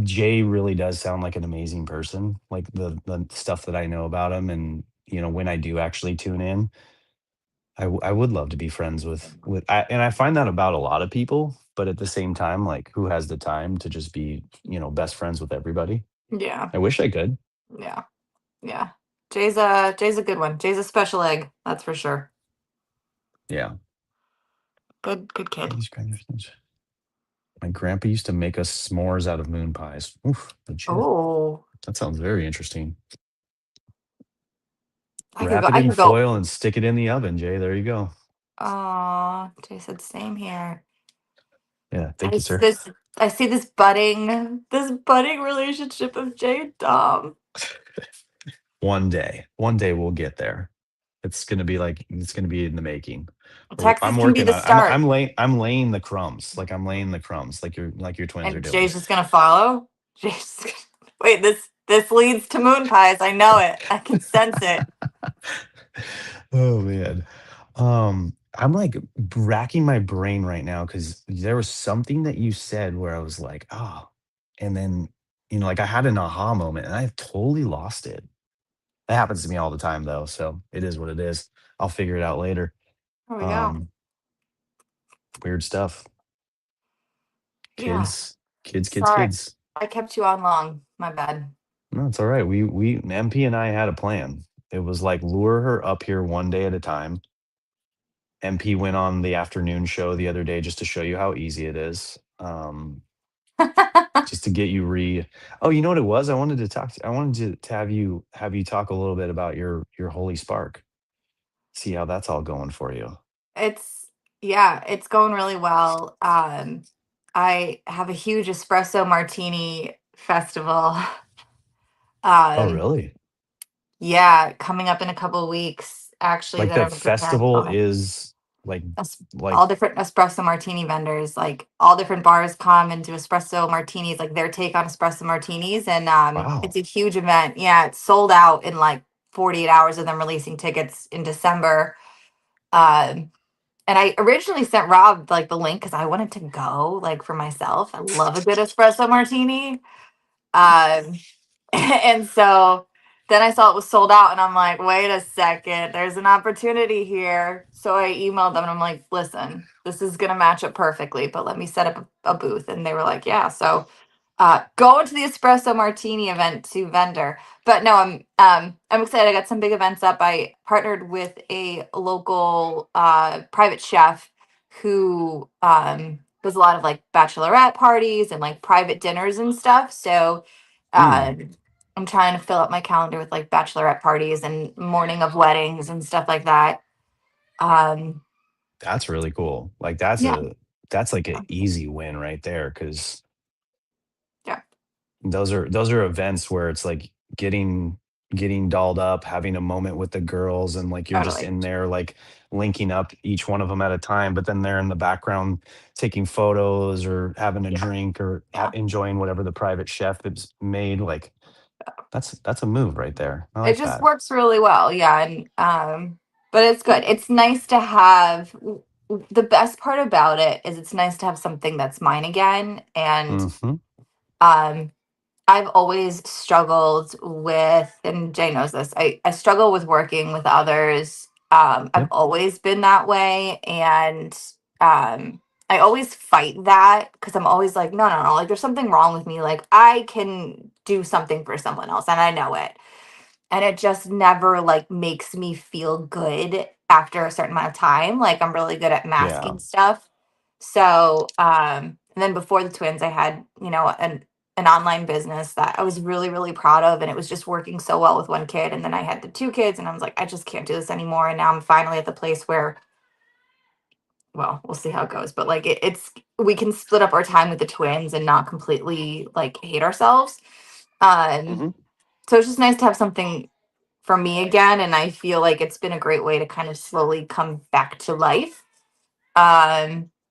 Jay really does sound like an amazing person. Like the stuff that I know about him, and when I do actually tune in, I would love to be friends and I find that about a lot of people, but at the same time, like who has the time to just be best friends with everybody? Yeah. I wish I could. Yeah. Yeah. Jay's a good one. Jay's a special egg, that's for sure. Yeah. Good kid. My grandpa used to make us s'mores out of moon pies. Oof, legit. Oh, That sounds very interesting. I Wrap could it in go. foil and stick it in the oven, Jay. There you go. Aw, Jay said same here. Yeah, thank you, sir. I see this budding relationship of Jay and Dom. One day we'll get there. It's gonna be in the making. Texas I'm can working be the on. start. I'm laying the crumbs. Like I'm laying the crumbs. Like your twins are And doing. Jay's just gonna follow. Wait, this leads to moon pies. I know it. I can sense it. Oh man. I'm like racking my brain right now because there was something that you said where I was like, oh, and then like I had an aha moment and I totally lost it. That happens to me all the time though, so it is what it is. I'll figure it out later. There we go. Weird stuff. Yeah. Kids. I kept you on long. My bad. No, it's all right. We MP and I had a plan. It was like lure her up here one day at a time. MP went on the afternoon show the other day just to show you how easy it is. just to get you Oh, you know what it was? I wanted to have you talk a little bit about your Holy Spark. See how that's all going for you. It's yeah, it's going really well. I have a huge espresso martini festival. Oh, Um, really? yeah, coming up in a couple of weeks, actually, Like that the I'm preparing festival for. is like like All different espresso martini vendors, like all different bars come and do espresso martinis, like their take on espresso martinis, and it's wow. a huge event. Yeah, it's sold out in like 48 hours of them releasing tickets in December. Um, and I originally sent Rob like the link because I wanted to go like for myself. I love a good espresso martini. Um, and so then I saw it was sold out, and I'm like, wait a second, there's an opportunity here. So I emailed them and I'm like, listen, this is gonna match up perfectly, but let me set up a booth. And they were like, yeah. So going to the espresso martini event to vendor. But no, I'm excited. I got some big events up. I partnered with a local private chef who does a lot of like bachelorette parties and like private dinners and stuff. So Mm, um I'm trying to fill up my calendar with like bachelorette parties and morning of weddings and stuff like that. Um that's really cool. Like yeah, that's like an easy win right there because yeah, those are events where it's like getting dolled up, having a moment with the girls, and like you're just totally. in there like linking up each one of them at a time, but then they're in the background taking photos or having a Yeah, drink or yeah. enjoying whatever the private chef has made. Like that's a move right there. I It like just that. works really well. Yeah, and but it's good. It's nice to have the best part about it is it's nice to have something that's mine again. And Hmm. um I've always struggled with, and Jay knows this, I struggle with working with others. I've Yep. always been that way. And I always fight that because I'm always like, no, no, no, like there's something wrong with me. Like I can do something for someone else and I know it. And it just never like makes me feel good after a certain amount of time. Like I'm really good at Yeah. masking stuff. So and then before the twins I had, an online business that I was really, really proud of, and it was just working so well with one kid. And then I had the two kids and I was like, I just can't do this anymore. And now I'm finally at the place where, well, we'll see how it goes. But like it's we can split up our time with the twins and not completely like hate ourselves. Um Hmm. so it's just nice to have something for me again, and I feel like it's been a great way to kind of slowly come back to life.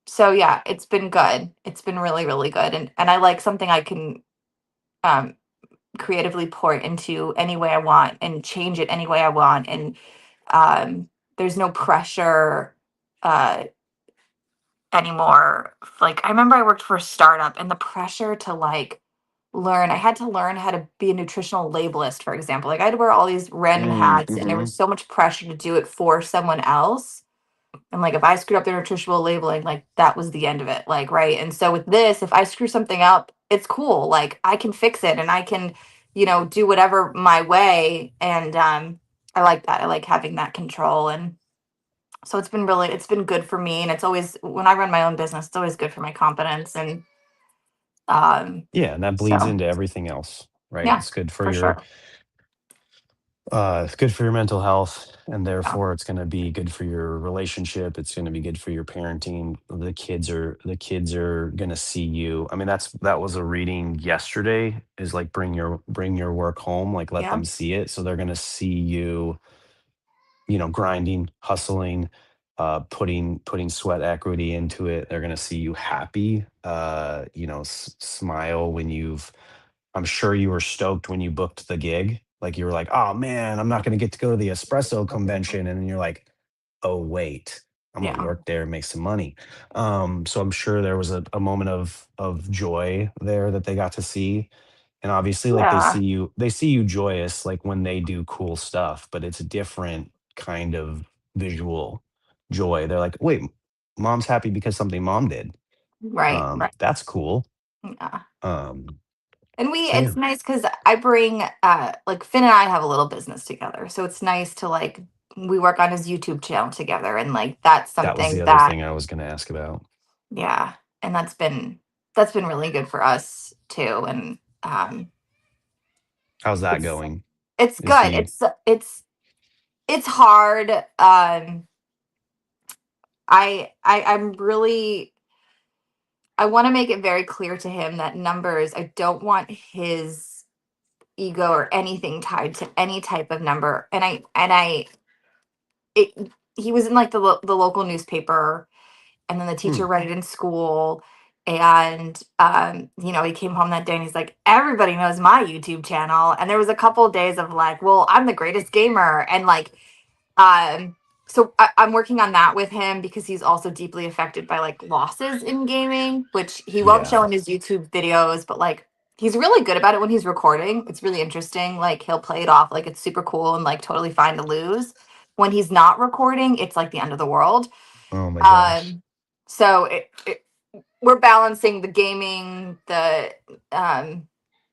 So yeah, it's been good. It's been really, really good, and I like something I can um creatively pour into any way I want and change it any way I want. And um there's no pressure uh anymore. Like I remember I worked for a startup, and the pressure to like I had to learn how to be a nutritional labelist, for example. Like I had to wear all these random hats, and there Mm-hmm. was so much pressure to do it for someone else. And like if I screwed up their nutritional labeling, like that was the end of it. Like, right. And so with this, if I screw something up, it's cool. Like I can fix it and I can, do whatever my way. And I like that. I like having that control. And so it's been good for me. And it's always when I run my own business, it's always good for my confidence. And Yeah, and that bleeds so into everything else, right? yeah, It's good for for your sure. it's good for your mental health, and Yeah. therefore it's going to be good for your relationship. It's going to be good for your parenting. The kids are going to see you. I mean, that was a reading yesterday, is like bring your work home, like let Yeah. them see it. So they're going to see you, grinding, hustling, putting sweat equity into it. They're going to see you happy, smile when I'm sure you were stoked when you booked the gig. Like you were like, "Oh man, I'm not going to get to go to the espresso convention," and then you're like, "Oh wait, I'm going to Yeah. work there and make some money." So I'm sure there was a moment of joy there that they got to see, and obviously, like Yeah. they see you joyous, like when they do cool stuff, but it's a different kind of visual joy. They're like, "Wait, mom's happy because something mom did. Right. Right. That's cool." Yeah. Um, And so it's yeah. nice because I bring like Finn and I have a little business together. So it's nice to like we work on his YouTube channel together, and like that's That was the something other that thing I was gonna ask about. yeah, and that's been that's been really good for us too. And How's that it's going? it's Is good. he It's hard. I'm really, I want to make it very clear to him that numbers, I don't want his ego or anything tied to any type of number. It, he was in like the local newspaper, and then the teacher read it in school. And he came home that day and he's like, everybody knows my YouTube channel. And there was a couple of days of like, well, I'm the greatest gamer. And like, so I'm working on that with him because he's also deeply affected by like losses in gaming, which he won't show Yeah. in his YouTube videos, but like he's really good about it when he's recording. It's really interesting. Like he'll play it off like it's super cool and like totally fine to lose. When he's not recording, it's like the end of the world. Oh my gosh. So we're balancing the gaming,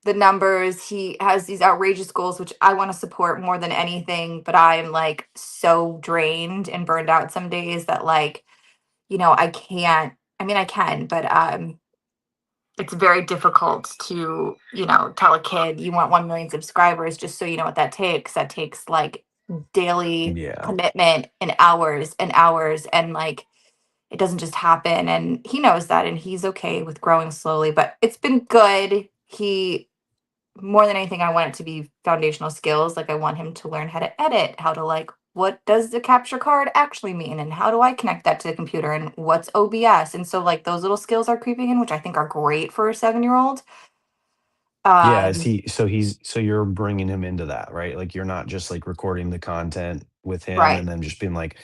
the numbers. He has these outrageous goals, which I want to support more than anything. But I am like so drained and burned out some days that like, I can't. I mean, I can, but it's very difficult to, tell a kid you want 1 million subscribers just so you know what that takes. That takes like daily Yeah. commitment and hours and hours, and like it doesn't just happen. And he knows that, and he's okay with growing slowly, but it's been good. He, more than anything, I want it to be foundational skills. Like I want him to learn how to edit, how to like, what does the capture card actually mean? And how do I connect that to the computer? And what's OBS? And so like those little skills are creeping in, which I think are great for a 7-year-old. Yeah, is Um, he so you're bringing him into that, right? Like you're not just like recording the content with him right. and then just being like,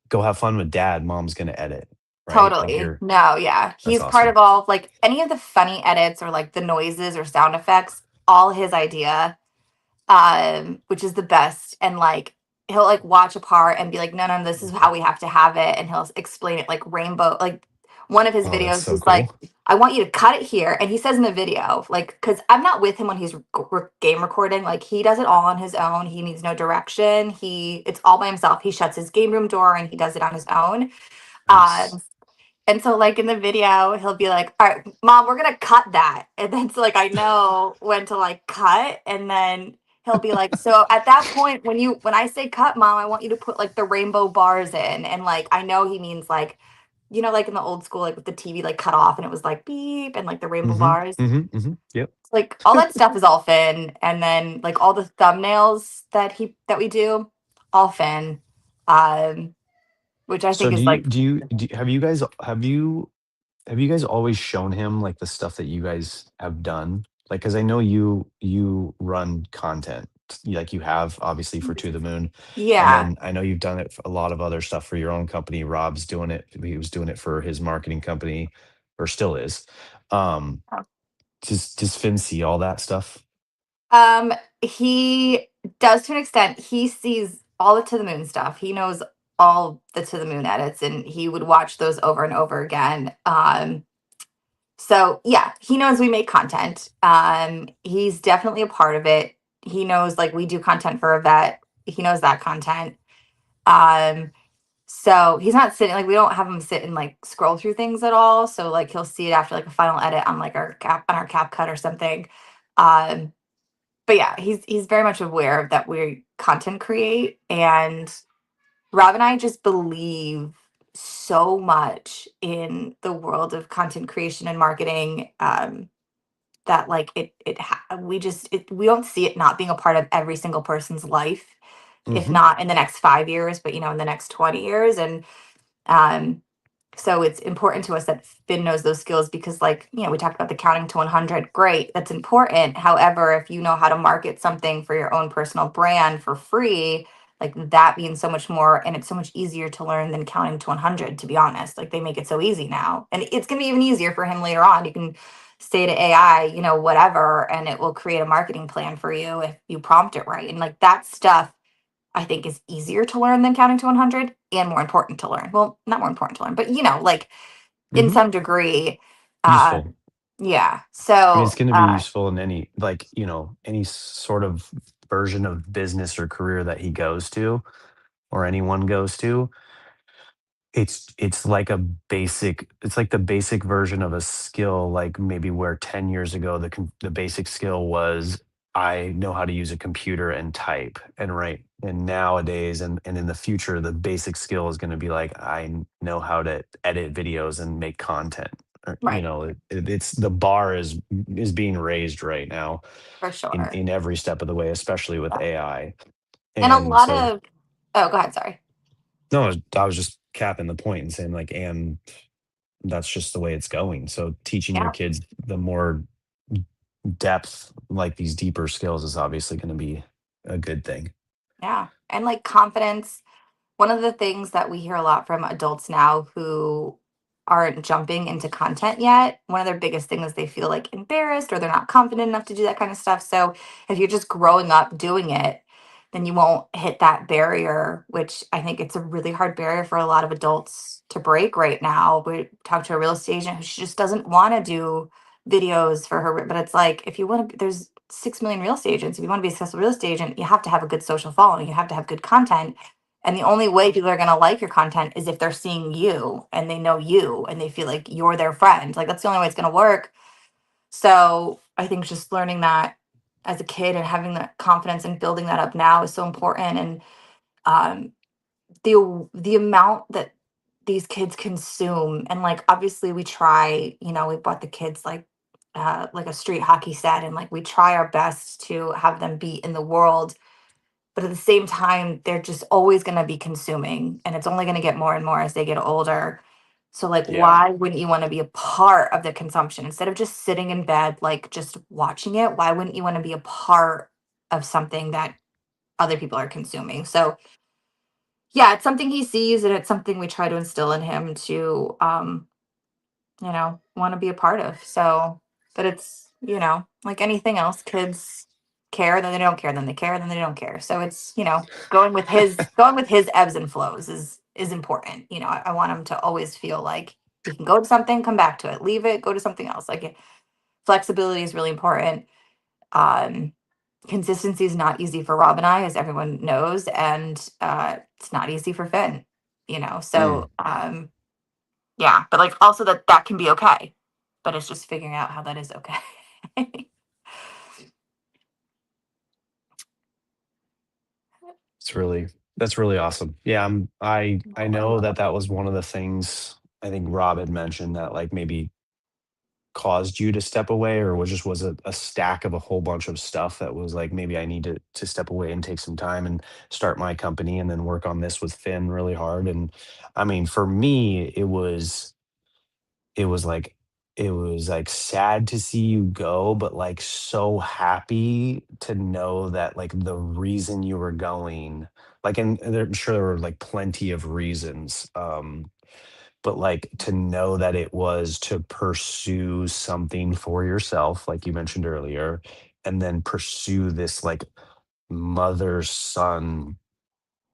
go have fun with dad, mom's gonna edit, right? Like Totally. you're No, yeah. that's He's part awesome. of all like any of the funny edits or like the noises or sound effects, all his idea. Which is the best. And like he'll like watch a part and be like, no, no, this is how we have to have it. And he'll explain it like rainbow. Like one of his Oh, that's videos, so he's like, cool. I want you to cut it here. And he says in the video, like, because I'm not with him when he's game recording. Like he does it all on his own. He needs no direction. It's all by himself. He shuts his game room door and he does it on his own. Nice. And so, like in the video, he'll be like, "All right, mom, we're gonna cut that," and then so like I know when to like cut, and then he'll be like, "So at that point, when I say cut, mom, I want you to put like the rainbow bars in," and like I know he means like, like in the old school, like with the TV like cut off, and it was like beep and like the rainbow bars. Yep. Like all that stuff is all Finn, and then like all the thumbnails that we do, all Finn. Um, which I So think is like have you guys always shown him like the stuff that you guys have done? Like, because I know you run content, like you have obviously for To the Moon, and yeah. then I know you've done it for a lot of other stuff for your own company. Rob's doing it. He was doing it for his marketing company, or still is. Um, does Finn see all that stuff? He does to an extent. He sees all the To the Moon stuff. He knows all the To the Moon edits, and he would watch those over and over again. So yeah, he knows we make content. He's definitely a part of it. He knows like we do content for a vet. He knows that content. Um, so he's not sitting like we don't have him sit and like scroll through things at all. So like he'll see it after like a final edit on like our cap cut or something. Um, but yeah, he's very much aware that we content create, and Rob and I just believe so much in the world of content creation and marketing, that like we don't see it not being a part of every single person's life, if Hmm. not in the next 5 years, but in the next 20 years. And um so it's important to us that Finn knows those skills because, like, we talked about the counting to 100. Great, that's important. However, if you know how to market something for your own personal brand for free, like that means so much more, and it's so much easier to learn than counting to 100. To be honest, like they make it so easy now, and it's gonna be even easier for him later on. You can say to AI, whatever, and it will create a marketing plan for you if you prompt it right, and like that stuff I think is easier to learn than counting to 100 and more important to learn. Well, not more important to learn, but like in Hmm. some degree. Uh Useful. yeah. I mean, it's So going to be useful in any, like, any sort of version of business or career that he goes to or anyone goes to. It's like it's like the basic version of a skill, like maybe where 10 years ago the basic skill was I know how to use a computer and type. And nowadays and in the future, the basic skill is going to be like know how to edit videos and make content. Right. It's the bar is being raised right now For sure. in every step of the way, especially with Yeah. AI. And a And lot so of, oh, go ahead. Sorry. no, I was just capping the point and saying like, and that's just the way it's going. So teaching your Yeah. kids the more depth, like these deeper skills, is obviously going to be a good thing. Yeah. And like confidence. One of the things that we hear a lot from adults now who aren't jumping into content yet, one of their biggest things is they feel like embarrassed or they're not confident enough to do that kind of stuff. So if you're just growing up doing it, then you won't hit that barrier, which I think it's a really hard barrier for a lot of adults to break right now. We talked to a real estate agent who she just doesn't want to do videos for her, but it's like if you want to, there's 6 million real estate agents. If you want to be a successful real estate agent, you have to have a good social following. You have to have good content, and the only way people are going to like your content is if they're seeing you and they know you and they feel like you're their friend. Like that's the only way it's going to work. So I think just learning that as a kid and having that confidence and building that up now is so important. And um, the amount that these kids consume, and like obviously we try, we bought the kids like a street hockey set, and like we try our best to have them be in the world, but at the same time they're just always going to be consuming, and it's only going to get more and more as they get older. So like Yeah. why wouldn't you want to be a part of the consumption instead of just sitting in bed like just watching it? Why wouldn't you want to be a part of something that other people are consuming? So yeah, it's something he sees, and it's something we try to instill in him to want to be a part of. So, but it's, like anything else, kids care, then they don't care, then they care, then they don't care. So it's, going with his ebbs and flows is important. I want him to always feel like he can go to something, come back to it, leave it, go to something else. Like flexibility is really important. Um Consistency is not easy for Rob and I, as everyone knows, and it's not easy for Finn. Mm. So yeah, but like also that can be okay, but it's just figuring out how that is okay. That's really awesome. Yeah, I know that was one of the things I think Rob had mentioned that like maybe caused you to step away, or was a stack of a whole bunch of stuff that was like maybe I need to step away and take some time and start my company and then work on this with Finn really hard. And I mean, for me, it was like it was like sad to see you go, but like so happy to know that like the reason you were going, like, and I'm sure there were like plenty of reasons, but like to know that it was to pursue something for yourself, like you mentioned earlier, and then pursue this like mother son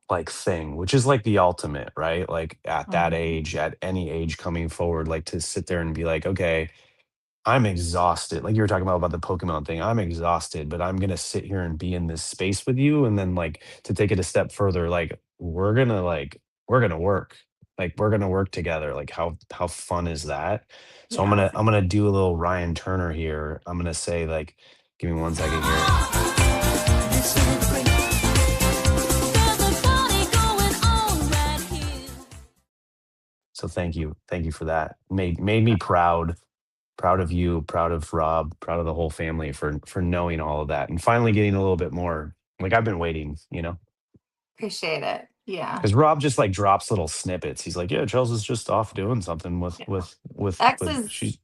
like thing, which is like the ultimate, right? Like at that Mhm. age, at any age coming forward, like to sit there and be like, okay, I'm exhausted. Like you were talking about the Pokemon thing. I'm exhausted, but I'm gonna sit here and be in this space with you. And then like to take it a step further, we're gonna work. Like we're gonna work together. Like how fun is that? So Yeah. I'm gonna do a little Ryan Turner here. I'm gonna say like, give me one second here. So thank you for that. Made me proud, proud of you, proud of Rob, proud of the whole family for knowing all of that and finally getting a little bit more. Like I've been waiting, Appreciate it. Yeah. because Rob just like drops little snippets. He's like, "Yeah, Chelsea's just off doing something Yeah. X with is she's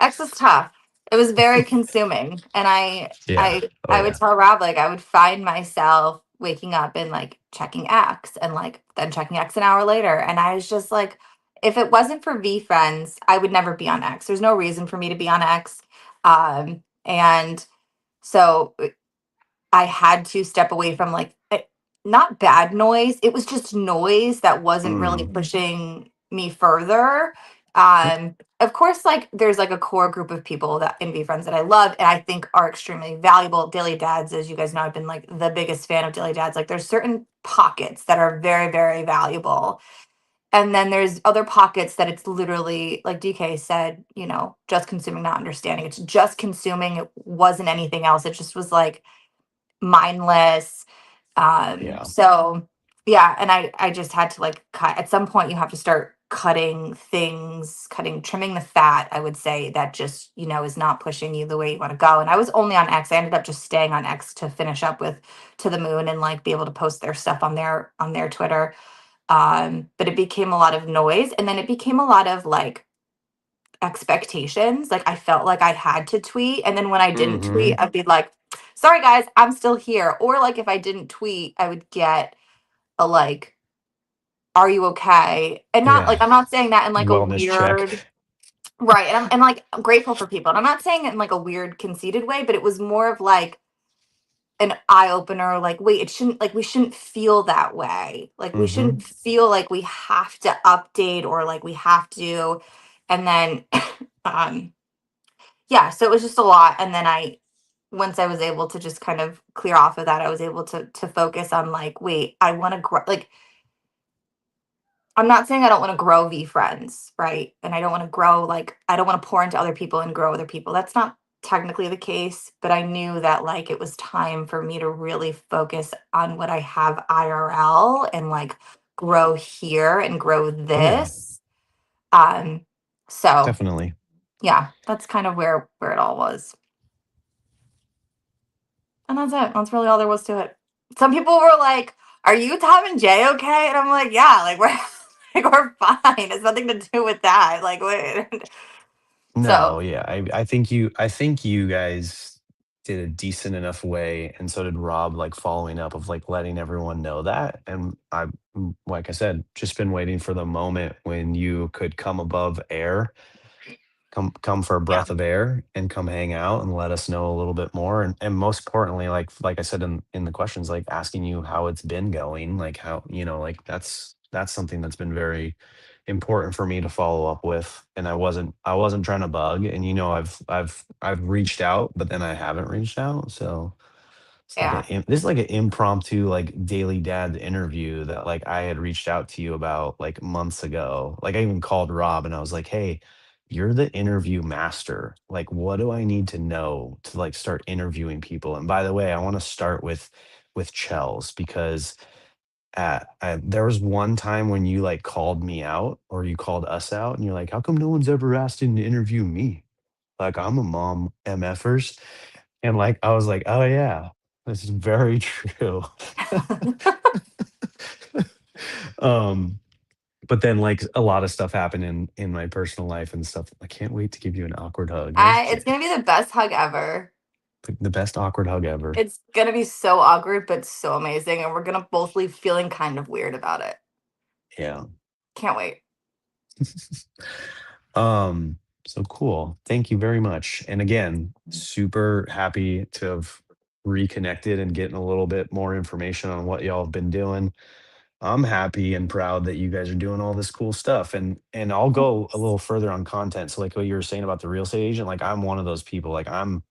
X was tough. It was very consuming. And I yeah, I oh I would yeah, tell Rob like I would find myself waking up and like checking X and like then checking X an hour later. And I was just like, if it wasn't for V Friends, I would never be on X. There's no reason for me to be on X. And so I had to step away from like not bad noise. It was just noise that wasn't really mm, pushing me further. Of course, like there's like a core group of people that in Be Friends that I love and I think are extremely valuable. Daily Dads, as you guys know, I've been like the biggest fan of Daily Dads. Like there's certain pockets that are very, very valuable. And then there's other pockets that it's literally like DK said, you know, just consuming, not understanding. It's just consuming. It wasn't anything else. It just was like mindless. Yeah. So yeah, and I just had to like cut. At some point you have to start cutting things, trimming the fat, I would say, that just, you know, is not pushing you the way you want to go. And I was only on X. I ended up just staying on X to finish up with To the Moon and like be able to post their stuff on their Twitter. But it became a lot of noise, and then it became a lot of like expectations. Like I felt like I had to tweet, and then when I didn't tweet, I'd be like, sorry guys, I'm still here. Or like if I didn't tweet, I would get a like, are you okay? And not like, Yeah. I'm not saying that in like a Wellness check. weird, right. And like I'm grateful for people. And I'm not saying it in like a weird conceited way, but it was more of like an eye opener. Like, wait, it shouldn't, like we shouldn't feel that way. Like we shouldn't feel like we have to update or like we have to. And then um yeah, so it was just a lot. And then once I was able to just kind of clear off of that, I was able to focus on like, wait, I want to grow. Like, I'm not saying I don't want to grow V friends, right? And I don't want to grow, like, I don't want to pour into other people and grow other people. That's not technically the case, but I knew that like it was time for me to really focus on what I have IRL and like grow here and grow Oh, yeah. this. So Definitely. yeah, that's kind of where it all was. And that's it. That's really all there was to it. Some people were like, "Are you Tom and Jay okay?" And I'm like, "Yeah, like we're like we're fine. It's nothing to do with that." Like, wait. No, So yeah. I think you guys did a decent enough way, and so did Rob, like following up of like letting everyone know that. And like I said, just been waiting for the moment when you could come above air, come for a yeah, breath of air and come hang out and let us know a little bit more. And most importantly, like I said in the questions, like asking you how it's been going, like how, you know, like that's something that's been very important for me to follow up with. And I wasn't trying to bug. And you know, I've reached out, but then I haven't reached out. So it's like yeah, this is like an impromptu like Daily Dad interview that like I had reached out to you about like months ago. Like I even called Rob and I was like, "Hey, you're the interview master. Like what do I need to know to like start interviewing people?" And by the way, I want to start with Chels because there was one time when you like called me out or you called us out and you're like, "How come no one's ever asked him to interview me? Like I'm a mom MFers." And like I was like, "Oh yeah, this is very true." um, but then like a lot of stuff happened in my personal life and stuff. I can't wait to give you an awkward hug. There's it's gonna be the best hug ever. the best awkward hug ever. It's gonna be so awkward, but so amazing, and we're gonna both leave feeling kind of weird about it. Yeah. Can't wait. So cool. Thank you very much. And again, super happy to have reconnected and getting a little bit more information on what y'all have been doing. I'm happy and proud that you guys are doing all this cool stuff. And I'll go a little further on content. So like what you were saying about the real estate agent, like I'm one of those people. Like I'm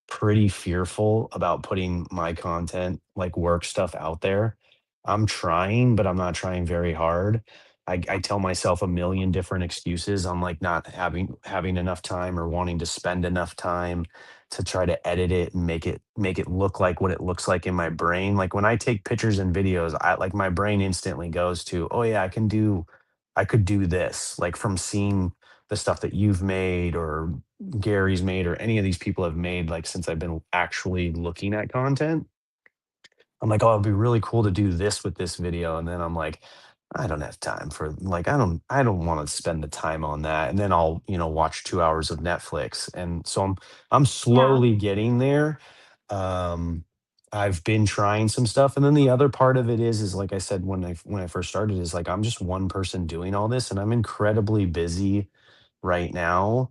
pretty fearful about putting my content, like work stuff out there. I'm trying, but I'm not trying very hard. I tell myself a million different excuses on like not having enough time or wanting to spend enough time to try to edit it and make it look like what it looks like in my brain. Like when I take pictures and videos, I like my brain instantly goes to, oh yeah, I could do this. Like from seeing the stuff that you've made or Gary's made or any of these people have made, like since I've been actually looking at content, I'm like, oh, it'd be really cool to do this with this video. And then I'm like, I don't have time for like I don't want to spend the time on that. And then I'll, watch 2 hours of Netflix. And so I'm Yeah. slowly getting there. Um I've been trying some stuff. And then the other part of it is like I said when I first started, is like I'm just one person doing all this and I'm incredibly busy right now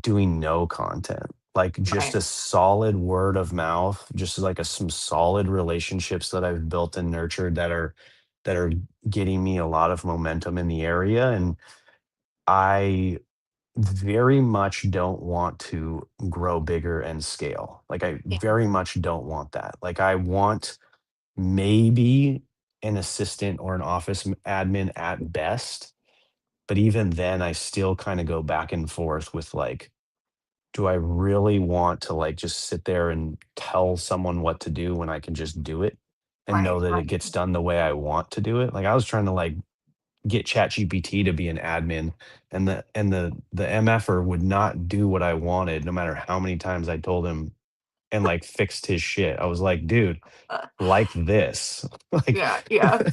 doing no content, like just Right. a solid word of mouth, just like some solid relationships that I've built and nurtured that are getting me a lot of momentum in the area. And I very much don't want to grow bigger and scale. Like I Yeah. very much don't want that. Like I want maybe an assistant or an office admin at best, But even then, I still kind of go back and forth with like, do I really want to like just sit there and tell someone what to do when I can just do it and Right. know that it Right. gets done the way I want to do it? Like I was trying to like get ChatGPT to be an admin, and the MFer would not do what I wanted no matter how many times I told him and like fixed his shit. I was like, dude, Uh, like this. Like yeah. Yeah.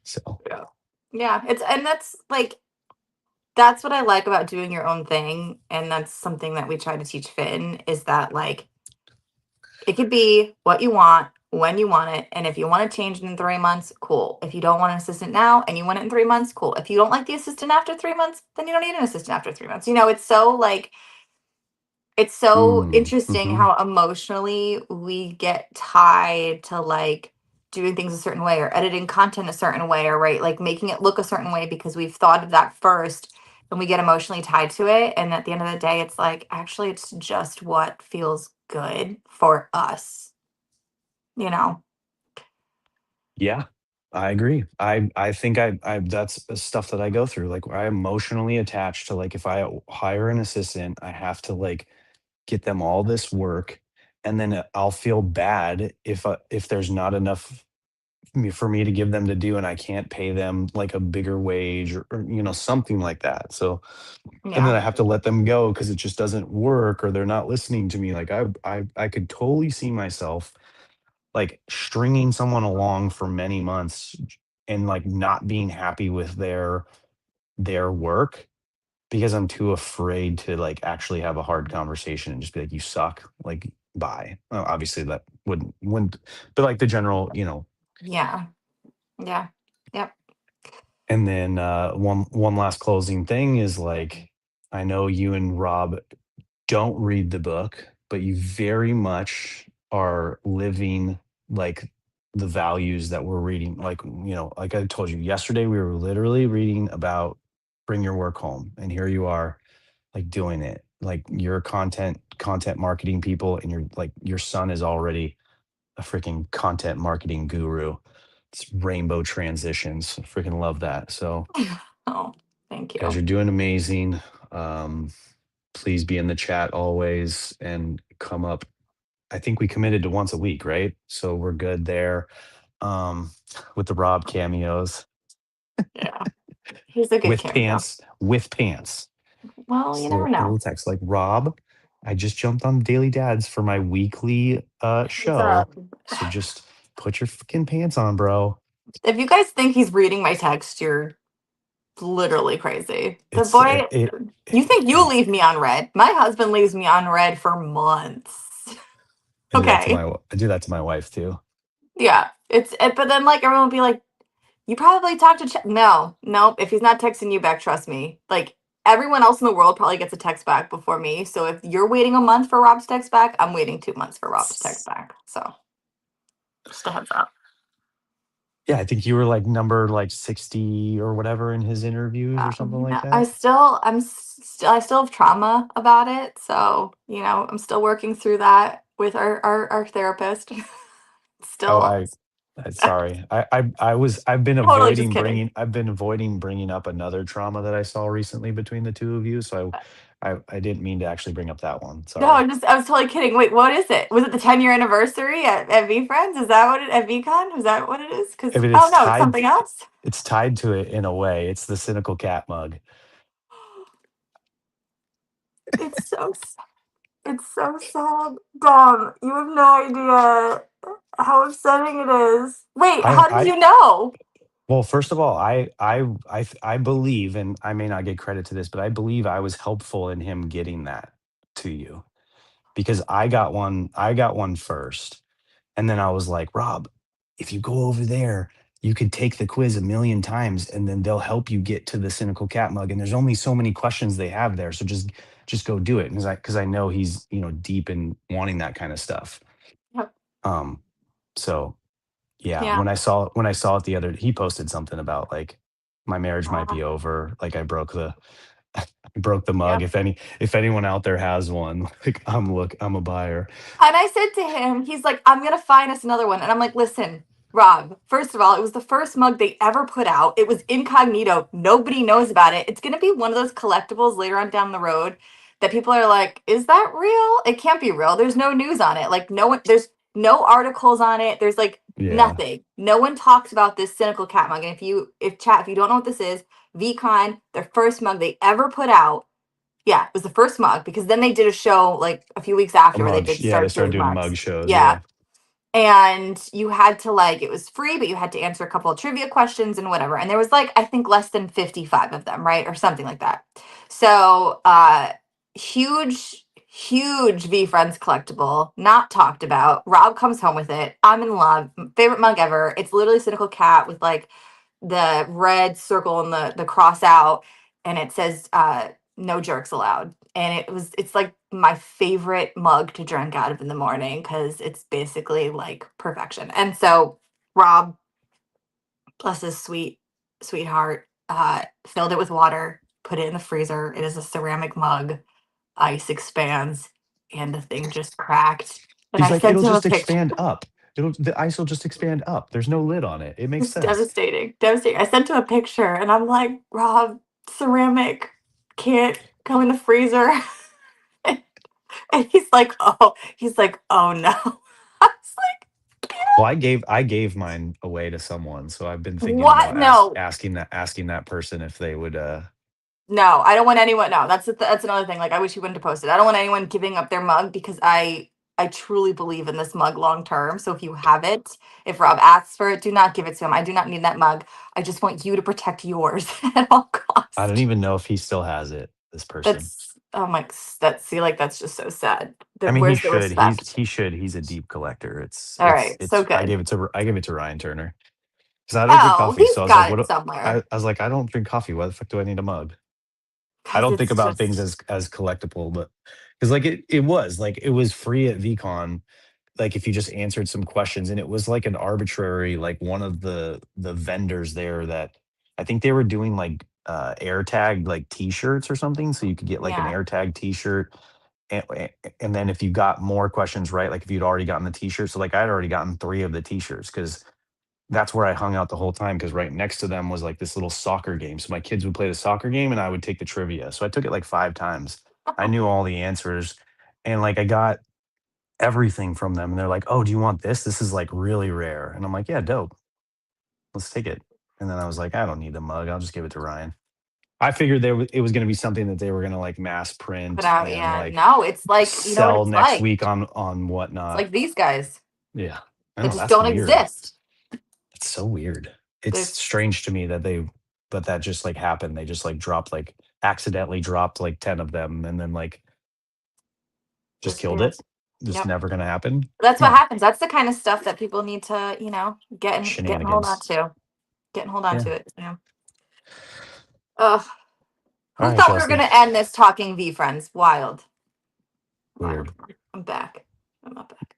so Yeah. Yeah. It's and that's like that's what I like about doing your own thing, and that's something that we try to teach Finn is that like it could be what you want when you want it, and if you want to change it in 3 months, cool. If you don't want an assistant now and you want it in 3 months, cool. If you don't like the assistant after 3 months, then you don't need an assistant after 3 months. It's so like it's so interesting mhm. how emotionally we get tied to like doing things a certain way or editing content a certain way or right like making it look a certain way because we've thought of that first and we get emotionally tied to it, and at the end of the day it's like actually it's just what feels good for us you know Yeah, I agree. I think I that's the stuff that I go through. Like I emotionally attached to like if I hire an assistant, I have to like get them all this work, and then I'll feel bad if there's not enough for me to give them to do, and I can't pay them like a bigger wage or something like that. So and then yeah I have to let them go because it just doesn't work or they're not listening to me. Like I could totally see myself like stringing someone along for many months and like not being happy with their work because I'm too afraid to like actually have a hard conversation and just be like, you suck, like bye. Well, obviously that wouldn't, but like the general, yeah yeah yep and then one last closing thing is like, I know you and Rob don't read the book, but you very much are living like the values that we're reading. Like, like I told you yesterday, we were literally reading about bring your work home. And here you are, like doing it. Like you're a content marketing people, and you're like your son is already a freaking content marketing guru. It's rainbow transitions. I freaking love that. So oh thank guys you are doing amazing. Um, please be in the chat always and come up. I think we committed to once a week, right? So we're good there. With the Rob cameos yeah he's a good cameo. with pants. Well, you never So a know. little text like, Rob, I just jumped on Daily Dads for my weekly What's up? show. So just put your fucking pants on, bro. If you guys think he's reading my text, you're literally crazy. The It's boy, you think you leave me on red? My husband leaves me on red for months. Okay. I do that to my wife too. Yeah. But then like everyone will be like, you probably talked to no, nope. If he's not texting you back, trust me. Like everyone else in the world probably gets a text back before me. So if you're waiting a month for Rob to text back, I'm waiting 2 months for Rob to text back. So just a heads up. Yeah, I think you were like number like 60 or whatever in his interviews or something like Yeah, that. I still have trauma about it. So, I'm still working through that with our therapist. Oh, Still sorry. totally just kidding. I've been avoiding bringing up another trauma that I saw recently between the two of you. So I didn't mean to actually bring up that one. No, Sorry. I was totally kidding. Wait, what is it? Was it the 10-year anniversary at V Friends? Is that what it at VCon? Is that what it is? I Because mean, oh no, it's something else. it's tied to it in a way. It's the cynical cat mug. It's so it's so sad. Damn, you have no idea how upsetting it is. Wait, I how did I you know? Well, first of all, I believe, and I may not get credit to this, but I believe I was helpful in him getting that to you because I got one first. And then I was like, Rob, if you go over there, you could take the quiz a million times and then they'll help you get to the cynical cat mug. And there's only so many questions they have there. So just go do it. And because I know he's, deep in wanting that kind of stuff. Yep. So yeah, Yeah. when I saw it he posted something about like my marriage might be over. Like I broke the I broke the mug. Yep. If anyone out there has one, like I'm a buyer. And I said to him, he's like, I'm gonna find us another one. And I'm like, listen, Rob, first of all, it was the first mug they ever put out. It was incognito. Nobody knows about it. It's going to be one of those collectibles later on down the road that people are like, is that real? It can't be real. There's no news on it. Like, no one, there's no articles on it. There's like Yeah. nothing. No one talks about this Cynical Cat mug. And if you don't know what this is, VCon, their first mug they ever put out. Yeah, it was the first mug because then they did a show like a few weeks after where they did They started doing mugs. mug shows. Yeah. And you had to it was free, but you had to answer a couple of trivia questions and whatever. And there was I think less than 55 of them, right? Or something like that. So huge VeeFriends collectible, not talked about. Rob comes home with it. I'm in love. Favorite mug ever. It's literally Cynical Cat with the red circle and the cross out, and it says no jerks allowed. And it's like my favorite mug to drink out of in the morning because it's basically like perfection. And so Rob, bless his sweetheart, filled it with water, put it in the freezer. It is a ceramic mug. Ice expands, and the thing just cracked. And He's I like, sent it'll him a just picture. expand up. The ice will just expand up. There's no lid on it. It makes It's sense. devastating. I sent him a picture, and I'm like, Rob, ceramic can't go in the freezer. And he's like, oh no. I was like, Well, I gave mine away to someone, so I've been thinking What? about No. asking that person if they would. No, I don't want anyone. No, that's another thing. I wish he wouldn't have posted. I don't want anyone giving up their mug because I truly believe in this mug long term. So if you have it, if Rob asks for it, do not give it to him. I do not need that mug. I just want you to protect yours at all costs. I don't even know if he still has it. This person. That's just so sad. I mean, he Where's the should. respect? He should. He's a deep collector. All right, so I good. gave it to Ryan Turner because I don't drink coffee. He's So I was got like, it somewhere. I was like, I don't drink coffee. Why the fuck do I need a mug? I don't think about things as collectible, but because it was free at VCon. Like if you just answered some questions, and it was like an arbitrary, like one of the vendors there that I think they were doing like AirTag like T-shirts or something, so you could get like an Yeah. AirTag T-shirt, and then if you got more questions right, like if you'd already gotten the T-shirt, so like I'd already gotten 3 of the T-shirts because that's where I hung out the whole time because right next to them was like this little soccer game. So my kids would play the soccer game and I would take the trivia. So I took it like 5 times. I knew all the answers and like I got everything from them. And they're like, oh, do you want this? This is like really rare. And I'm like, yeah, dope. Let's take it. And then I was like, I don't need the mug. I'll just give it to Ryan. I figured it was going to be something that they were going to like mass print Put out, and yeah. like No, it's like you know what sell it's next like. week on whatnot. It's like these guys. Yeah. I They know, just that's don't weird. exist. It's so weird. It's There's- strange to me that that just like happened. They just like accidentally dropped like 10 of them and then like just killed it. Just Yep. never gonna happen. That's No. what happens. That's the kind of stuff that people need to, get and hold on Shenanigans. to. Get and hold on Yeah. to it. Yeah. Ugh. Who All right, thought we were Chelsea. going to end this talking VeeFriends? Wild. Weird. I'm back. I'm not back.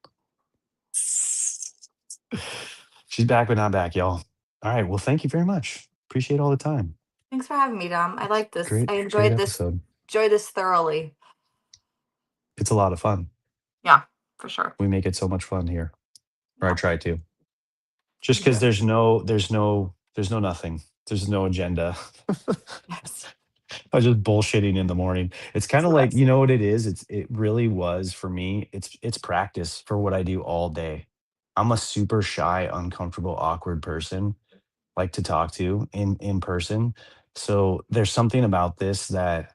She's back but not back, y'all. All right. Well, thank you very much. Appreciate all the time. Thanks for having me, Dom. I like this. Great. I enjoyed great this. episode. Enjoyed this thoroughly. It's a lot of fun. Yeah, for sure. We make it so much fun here. Or I try to. Just because there's no nothing. There's no agenda. Yes. I was just bullshitting in the morning. It's kind of That's like, nice. you know what it is? It really was for me. It's practice for what I do all day. I'm a super shy, uncomfortable, awkward person, like to talk to in person. So there's something about this that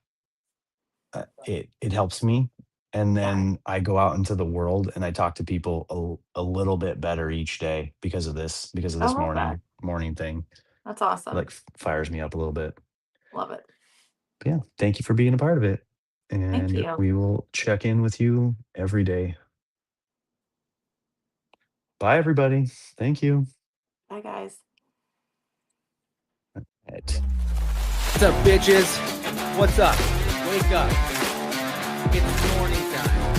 it helps me. And then I go out into the world and I talk to people a little bit better each day because of this love that. morning thing. That's awesome. Like fires me up a little bit. Love it. But yeah, thank you for being a part of it. And you. we will check in with you every day. Bye, everybody. Thank you. Bye, guys. Right. What's up, bitches? What's up? Wake up. It's morning time.